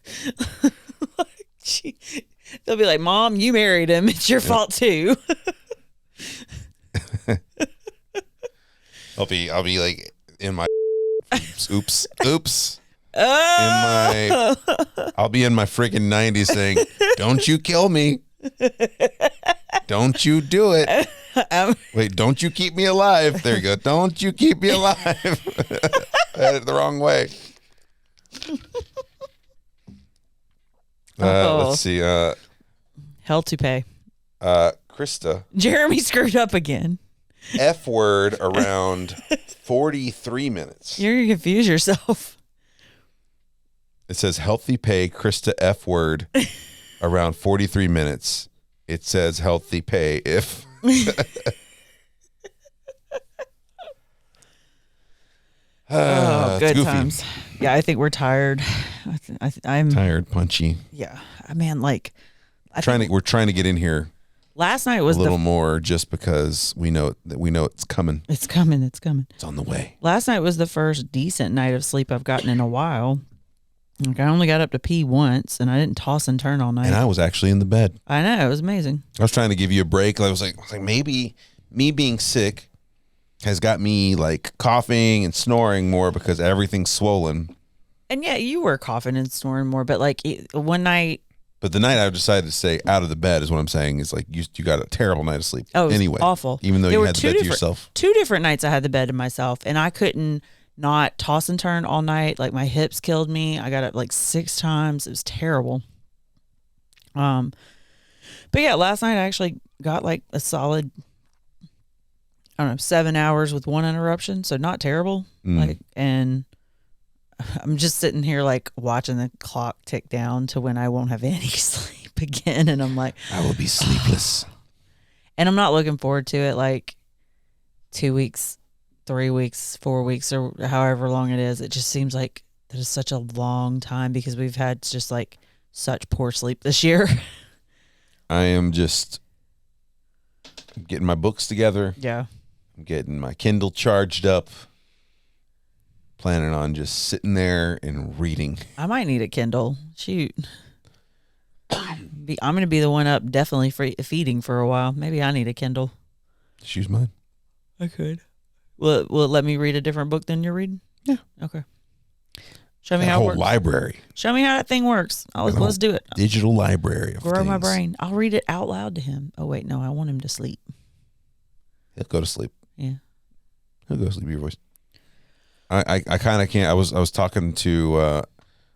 they'll be like, Mom, you married him. It's your fault too. I'll be like in my oops. I'll be in my freaking 90s saying, "Don't you kill me. Don't you do it. Wait, don't you keep me alive." There you go. Don't you keep me alive. I had it the wrong way. Let's see. Hell to pay. Krista. Jeremy screwed up again. F word around 43 minutes. You're going to confuse yourself. It says healthy pay Krista F word around 43 minutes. It says healthy pay if. Oh, good goofy. times. Yeah, I think we're tired. I'm Tired, punchy. Yeah, man. Like, We're trying to get in here last night a was little more just because we know it's coming. It's coming. It's coming. It's on the way. Last night was the first decent night of sleep I've gotten in a while. Like, I only got up to pee once, and I didn't toss and turn all night. And I was actually in the bed. I know, it was amazing. I was trying to give you a break. I was like maybe me being sick has got me like coughing and snoring more because everything's swollen. And yeah, you were coughing and snoring more, but like one night. But the night I decided to stay out of the bed is what I'm saying is like you got a terrible night of sleep. Oh, it was anyway, awful. Even though There you were had the two bed to different- yourself. 2 different nights I had the bed to myself, and I couldn't not toss and turn all night. Like, my hips killed me. I got up like 6 times. It was terrible. But yeah, last night I actually got like a solid, I don't know, 7 hours with 1 interruption. So not terrible. Like, and I'm just sitting here like watching the clock tick down to when I won't have any sleep again. And I'm like, I will be sleepless. and I'm not looking forward to it. Like 2 weeks, 3 weeks, 4 weeks, or however long it is. It just seems like that is such a long time because we've had just like such poor sleep this year. I am just getting my books together. Yeah. I'm getting my Kindle charged up. Planning on just sitting there and reading. I might need a Kindle. Shoot. I'm going to be the one up definitely feeding for a while. Maybe I need a Kindle. Just use mine. I could. Will it let me read a different book than you're reading? Yeah. Okay. Show me That how it whole works. Library. Show me how that thing works. Let's do it. Digital library of Grow my things. brain. I'll read it out loud to him. Oh, wait. No, I want him to sleep. He'll go to sleep. Yeah. He'll go to sleep. Your voice. I kind of can't. I was talking to. I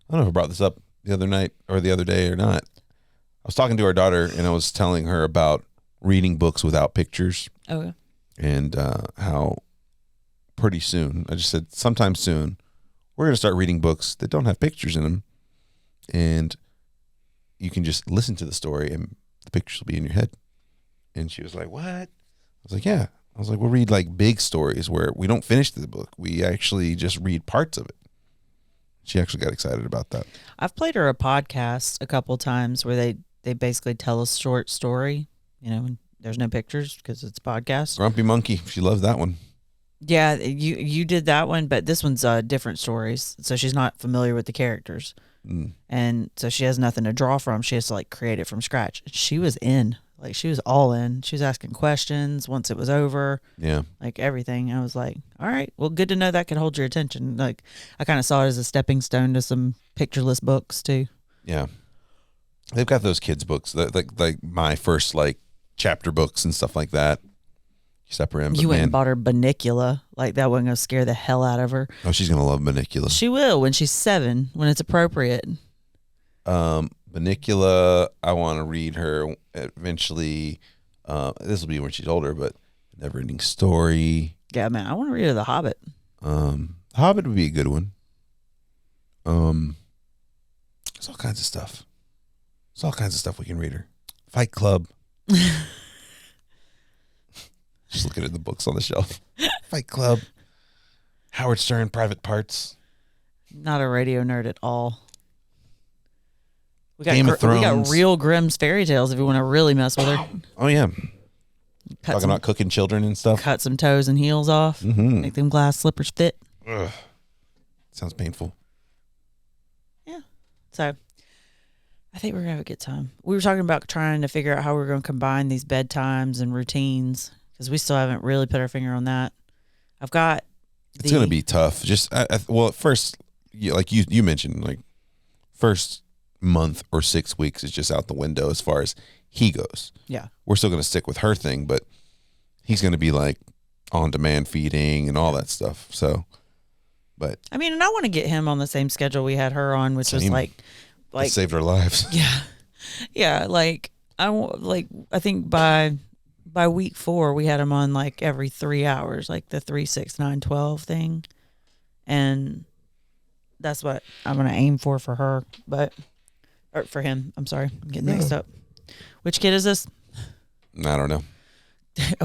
don't know if I brought this up the other night or the other day or not. I was talking to our daughter and I was telling her about reading books without pictures. Okay. And how pretty soon, I just said sometime soon, we're going to start reading books that don't have pictures in them. And you can just listen to the story and the pictures will be in your head. And she was like, what? I was like, yeah. I was like, we'll read like big stories where we don't finish the book. We actually just read parts of it. She actually got excited about that. I've played her a podcast a couple times where they basically tell a short story, and there's no pictures because it's a podcast. Grumpy Monkey. She loves that one. Yeah, you did that one, but this one's different stories. So she's not familiar with the characters. And so she has nothing to draw from. She has to like create it from scratch. She was in. Like she was all in. She was asking questions once it was over. Yeah. Like everything. I was like, all right, well, good to know that could hold your attention. Like I kind of saw it as a stepping stone to some pictureless books too. Yeah. They've got those kids books like my first like chapter books and stuff like that. You went and bought her Banicula. Like that wasn't going to scare the hell out of her. Oh, she's going to love Banicula. She will when she's 7, when it's appropriate. Banicula, I want to read her eventually. This will be when she's older, but Never Ending Story. Yeah, man, I want to read her The Hobbit. The Hobbit would be a good one. There's all kinds of stuff. There's all kinds of stuff we can read her. Fight Club. Just looking at the books on the shelf. Fight Club. Howard Stern, Private Parts. Not a radio nerd at all. We got Game of Thrones. We got real Grimm's fairy tales if you want to really mess with her. Oh, yeah. Talking about cooking children and stuff. Cut some toes and heels off. Mm-hmm. Make them glass slippers fit. Ugh. Sounds painful. Yeah. So I think we're going to have a good time. We were talking about trying to figure out how we're going to combine these bedtimes and routines because we still haven't really put our finger on that. I've got It's going to be tough. Just well, at first, like you mentioned, like first month or 6 weeks is just out the window as far as he goes. Yeah, we're still going to stick with her thing, but he's going to be like on demand feeding and all that stuff. So, but I mean, and I want to get him on the same schedule we had her on, which was like it saved our lives. Yeah. Like I think by week 4 we had him on like every 3 hours, like the 3, 6, 9, 12 thing, and that's what I'm going to aim for her, or for him. I'm sorry, I'm getting mixed up. Which kid is this? I don't know.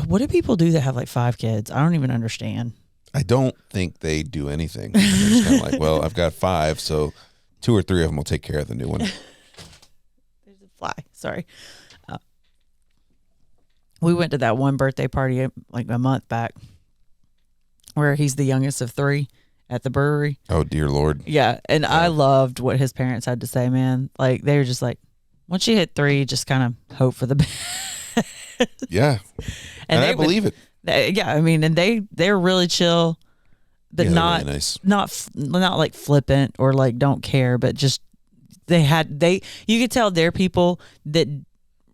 What do people do that have like 5 kids? I don't even understand. I don't think they do anything. They're just kind of like, well, I've got 5, so 2 or 3 of them will take care of the new one. There's a fly. Sorry. We went to that one birthday party like a month back where he's the youngest of 3 at the brewery. Oh, dear Lord. Yeah. And I loved what his parents had to say, man. Like they were just like, once you hit 3, just kind of hope for the best. Yeah. And I believe it. Yeah. I mean, and they're really chill, but not, really nice. not like flippant or like don't care, but just you could tell they're people that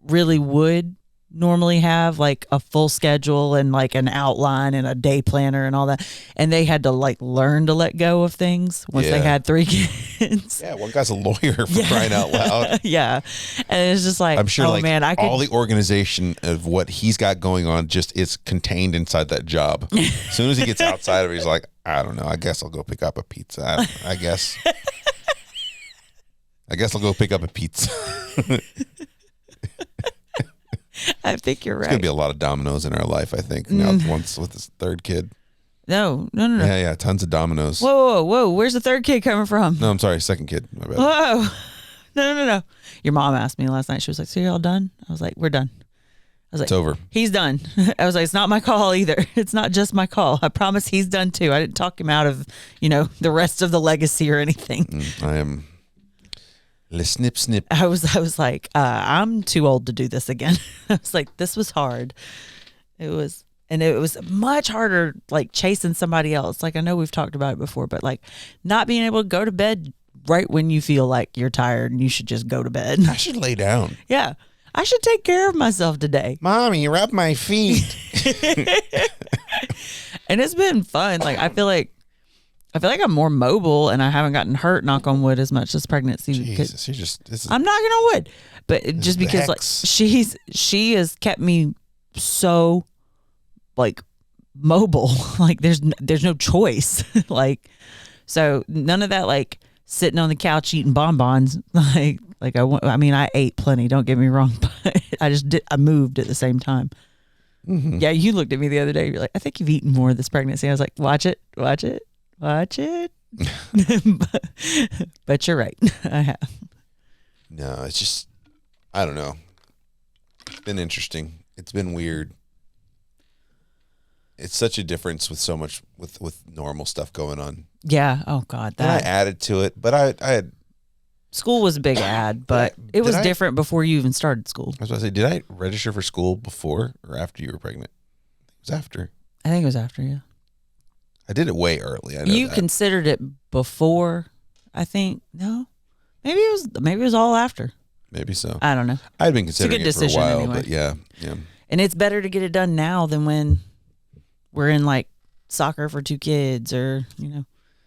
really would normally have like a full schedule and like an outline and a day planner and all that, and they had to like learn to let go of things once they had 3 kids. Yeah, one guy's a lawyer for crying out loud. Yeah, and it's just like, I'm sure, oh like, man, all the organization of what he's got going on just is contained inside that job. As soon as he gets outside of it, he's like, I don't know. I guess I'll go pick up a pizza. I guess I'll go pick up a pizza. I think you're right. There's gonna be a lot of dominoes in our life, I think. Now, once with this 3rd kid. No. Yeah, tons of dominoes. Whoa! Where's the 3rd kid coming from? No, I'm sorry, 2nd kid. My bad. Whoa! No. Your mom asked me last night. She was like, "So you're all done?" I was like, "We're done." I was like, "It's over." He's done. I was like, "It's not my call either. It's not just my call. I promise he's done too. I didn't talk him out of, the rest of the legacy or anything." Le snip snip. I was like, I'm too old to do this again. I was like, this was hard. It was much harder, like chasing somebody else. Like I know we've talked about it before, but like not being able to go to bed right when you feel like you're tired and you should just go to bed. I should lay down. Yeah. I should take care of myself today. Mommy, rub my feet. And it's been fun. Like I feel like I'm more mobile and I haven't gotten hurt, knock on wood, as much this pregnancy. Jesus, I'm knocking on wood. But just because like she has kept me so like mobile. Like there's no choice. Like so none of that like sitting on the couch eating bonbons. I mean I ate plenty, don't get me wrong, but I moved at the same time. Mm-hmm. Yeah, you looked at me the other day. You're like, I think you've eaten more this pregnancy. I was like, watch it. But you're right. I have. No, it's just, I don't know. It's been interesting. It's been weird. It's such a difference with so much with normal stuff going on. Yeah. Oh God. And I added to it, but I had. School was a big ad, but it was different before you even started school. I was about to say, did I register for school before or after you were pregnant? It was after. I think it was after, yeah. I did it way early. I know you considered it before, I think. No, maybe it was all after. Maybe so. I don't know. I'd been considering it for a while, anyway. But yeah. And it's better to get it done now than when we're in like soccer for 2 kids or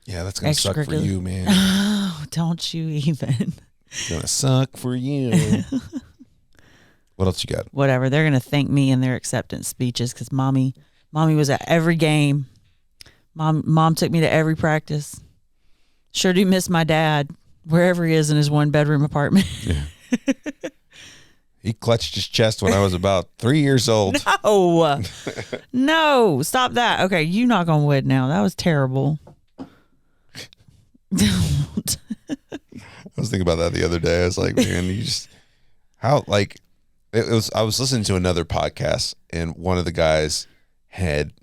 Yeah, that's gonna suck for you, man. Oh, don't you even. It's gonna suck for you. What else you got? Whatever. They're gonna thank me in their acceptance speeches because mommy was at every game. Mom took me to every practice. Sure do miss my dad, wherever he is in his 1-bedroom apartment. Yeah. He clutched his chest when I was about 3 years old. No, stop that. Okay, you knock on wood now. That was terrible. I was thinking about that the other day. I was like, man, you just how like it was. I was listening to another podcast, and one of the guys had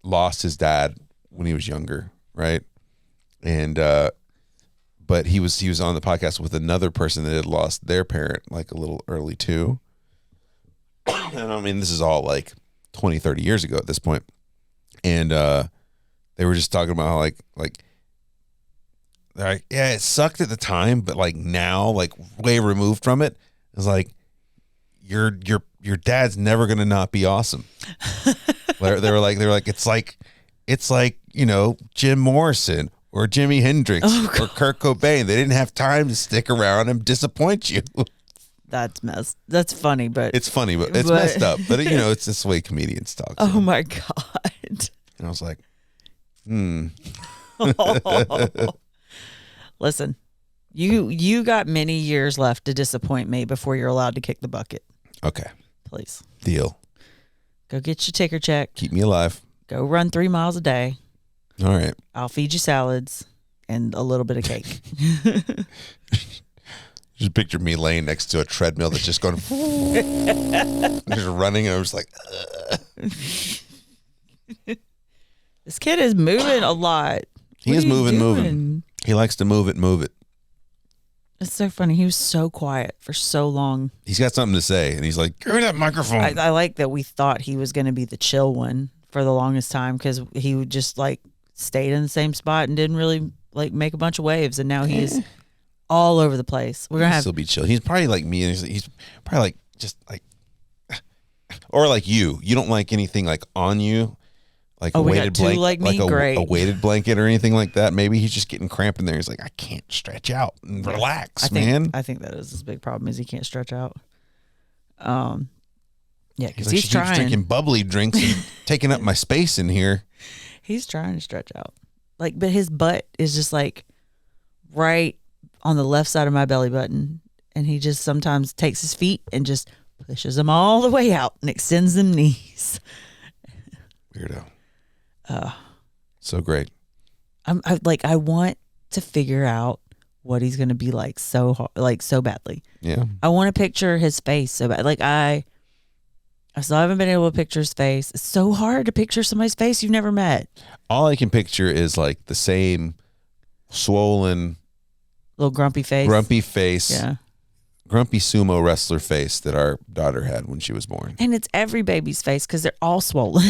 lost his dad when he was younger, right? And but he was on the podcast with another person that had lost their parent like a little early too. And I mean, this is all like 20, 30 years ago at this point. And they were just talking about how like yeah, it sucked at the time, but like now, like way removed from it, it's like your dad's never gonna not be awesome. they were like it's like Jim Morrison or Jimi Hendrix or Kurt Cobain. They didn't have time to stick around and disappoint you. That's funny, but it's funny, but it's messed up. But it's this way comedians talk. So. Oh my God! And I was like, Listen, you got many years left to disappoint me before you're allowed to kick the bucket. Okay. Please. Deal. Go get your ticker check. Keep me alive. Go run 3 miles a day. All right. I'll feed you salads and a little bit of cake. Just picture me laying next to a treadmill that's just going, just running, and I'm just like, This kid is moving a lot. He is moving. He likes to move it. It's so funny. He was so quiet for so long. He's got something to say, and he's like, give me that microphone. I like that we thought he was going to be the chill one for the longest time because he would just like stayed in the same spot and didn't really like make a bunch of waves, and now he is all over the place. We're gonna still be chill. He's probably like me, and he's probably like just like, or like you. You don't like anything like on you, like a weighted blanket, like me, a weighted blanket or anything like that. Maybe he's just getting cramp in there. He's like, I can't stretch out and relax, man. I think that is his big problem is he can't stretch out. Yeah, because he's trying drinking bubbly drinks and taking up my space in here. He's trying to stretch out, like, but his butt is just like right on the left side of my belly button, and he just sometimes takes his feet and just pushes them all the way out and extends them knees. Weirdo. So great. I want to figure out what he's gonna be like so badly. Yeah. I want to picture his face so bad. Like I still haven't been able to picture his face. It's so hard to picture somebody's face you've never met. All I can picture is like the same swollen Little grumpy face. Grumpy face. Yeah. Grumpy sumo wrestler face that our daughter had when she was born. And it's every baby's face because they're all swollen.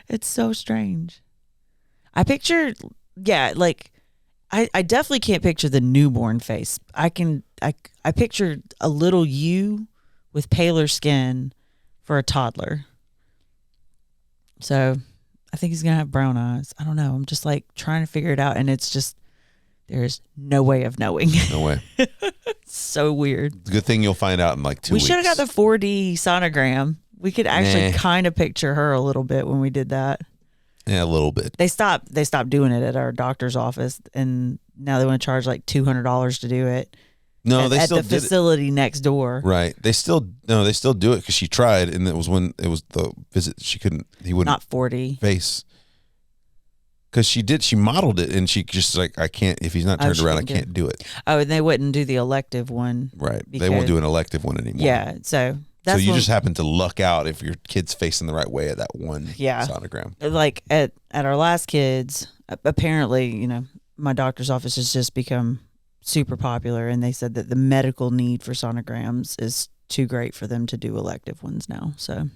It's so strange. I picture, like I definitely can't picture the newborn face. I picture a little you with paler skin for a toddler. So I think he's gonna have brown eyes. I don't know. I'm just like trying to figure it out, and it's just there's no way of knowing. No way. It's so weird. It's a good thing you'll find out in like 2 weeks. We should have got the 4D sonogram. We could actually kind of picture her a little bit when we did that. Yeah, a little bit. They stopped doing it at our doctor's office, and now they want to charge like $200 to do it. No, they still at the facility next door. Right. They still do it because she tried, and it was when it was the visit she couldn't. He wouldn't. Not 40 face. Because she modeled it, and she just like, I can't, if he's not turned around, I can't do it. Oh, and they wouldn't do the elective one. Right. They won't do an elective one anymore. Yeah. So you just happen to luck out if your kid's facing the right way at that one sonogram. Like at our last kids, apparently, my doctor's office has just become super popular, and they said that the medical need for sonograms is too great for them to do elective ones now. So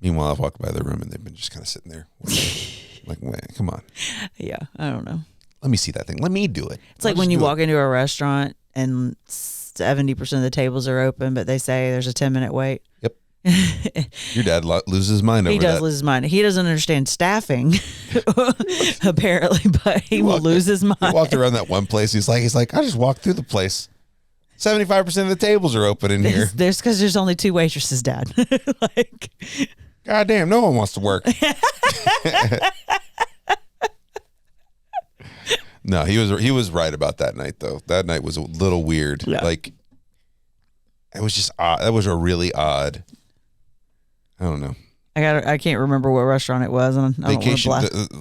meanwhile, I've walked by their room and they've been just kind of sitting there like, wait, come on. Yeah, I don't know. Let me see that thing. Let me do it. It's like when you walk into a restaurant and 70% of the tables are open, but they say there's a 10-minute wait. Yep. Your dad loses his mind over that. He does lose his mind. He doesn't understand staffing, apparently, but he will lose his mind. He walked around that one place. He's like, I just walked through the place. 75% of the tables are open in here. There's because there's only 2 waitresses, Dad. Like, goddamn, no one wants to work. No, he was right about that night though. That night was a little weird. Yeah. Like, it was just odd. That was a really odd. I don't know. I can't remember what restaurant it was. And vacation.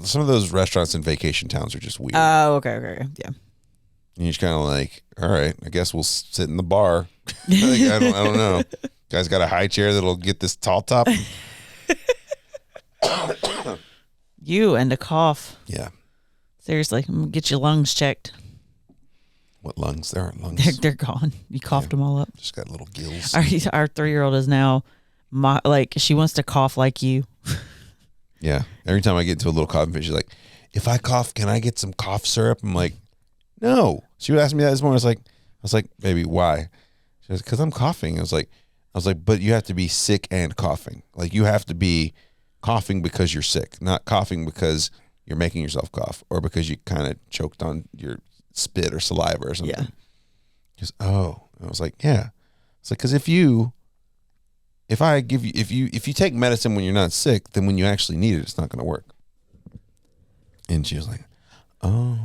Some of those restaurants in vacation towns are just weird. Oh, okay, yeah. And you're just kind of like, all right, I guess we'll sit in the bar. Like, I don't know. Guy's got a high chair that'll get this tall top. You and a cough. Yeah. Seriously, I'm gonna get your lungs checked. What lungs? There aren't lungs. They're gone. You coughed them all up. Just got little gills. Our 3-year-old is now, she wants to cough like you. Yeah. Every time I get into a little coughing fit, she's like, if I cough, can I get some cough syrup? I'm like, no. She would ask me that this morning. I was like, baby, why? She goes, because I'm coughing. I was like, but you have to be sick and coughing. Like, you have to be coughing because you're sick, not coughing because you're making yourself cough or because you kind of choked on your spit or saliva or something. Yeah. Just, oh. I was like, yeah. It's like, because if you take medicine when you're not sick, then when you actually need it, it's not going to work. And she was like, oh,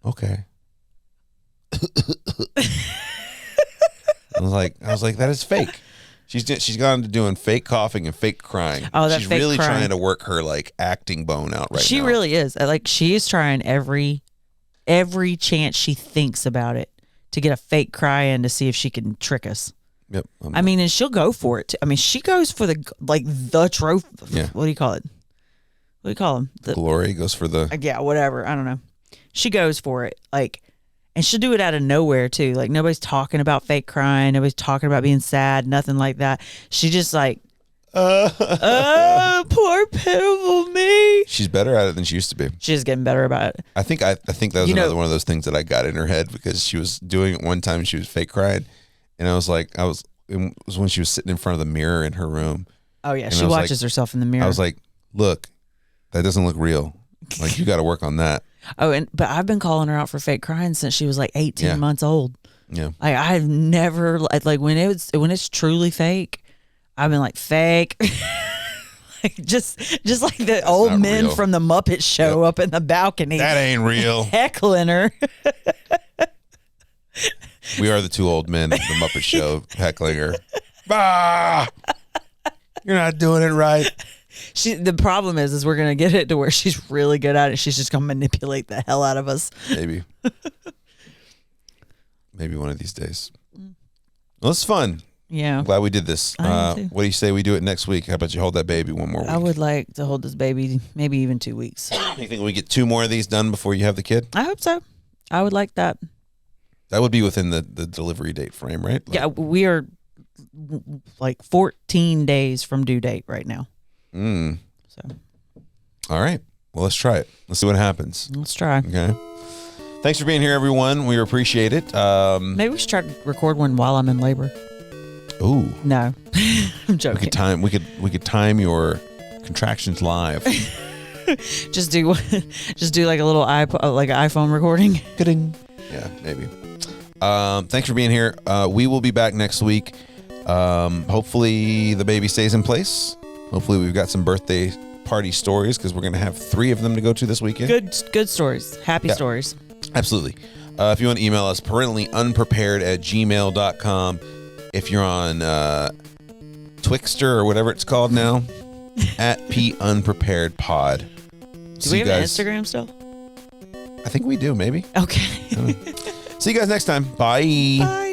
okay. I was like, that is fake. She's gone to doing fake coughing and fake crying. Oh, that's she's fake really crying. trying to work her like acting bone out right now. She really is. Like, she is trying every chance she thinks about it to get a fake cry in to see if she can trick us. Yep. And she'll go for it too. I mean, she goes for the trophy. Yeah. What do you call it? What do you call them? Glory goes for the. Yeah, whatever. I don't know. She goes for it. Like, and she'll do it out of nowhere too. Like, nobody's talking about fake crying. Nobody's talking about being sad. Nothing like that. She just like, poor pitiful me. She's better at it than she used to be. She's getting better about it. I think that was another one of those things that I got in her head because she was doing it one time. She was fake crying, and it was when she was sitting in front of the mirror in her room. Oh yeah, she watches herself in the mirror. I was like, look, that doesn't look real. Like, you got to work on that. Oh, but I've been calling her out for fake crying since she was like 18 months old. Yeah. I've never like when it's truly fake, I've been like fake. Like just like the That's old men real. From the Muppet Show up in the balcony. That ain't real. Heckling her. We are the 2 old men of the Muppet Show heckling her. Bah! You're not doing it right. The problem is we're gonna get it to where she's really good at it. She's just gonna manipulate the hell out of us. Maybe one of these days. Well, it's fun. Yeah. I'm glad we did this. I am too. What do you say we do it next week? How about you hold that baby one more week? I would like to hold this baby maybe even 2 weeks. You think we get 2 more of these done before you have the kid? I hope so. I would like that. That would be within the delivery date frame, right? Yeah, we are like 14 days from due date right now. So, all right. Well, let's try it. Let's see what happens. let's try. Okay. Thanks for being here, everyone. We appreciate it. Maybe we should try to record one while I'm in labor. Ooh. No, I'm joking. We could time your contractions live. just do like a little like an iPhone recording. Yeah, maybe. Thanks for being here. We will be back next week. Hopefully the baby stays in place. Hopefully we've got some birthday party stories because we're going to have 3 of them to go to this weekend. Good stories. Happy stories. Absolutely. If you want to email us, parentallyunprepared@gmail.com. If you're on Twixter or whatever it's called now, @punpreparedpod. Do we have an Instagram still? I think we do, maybe. Okay. See you guys next time. Bye. Bye.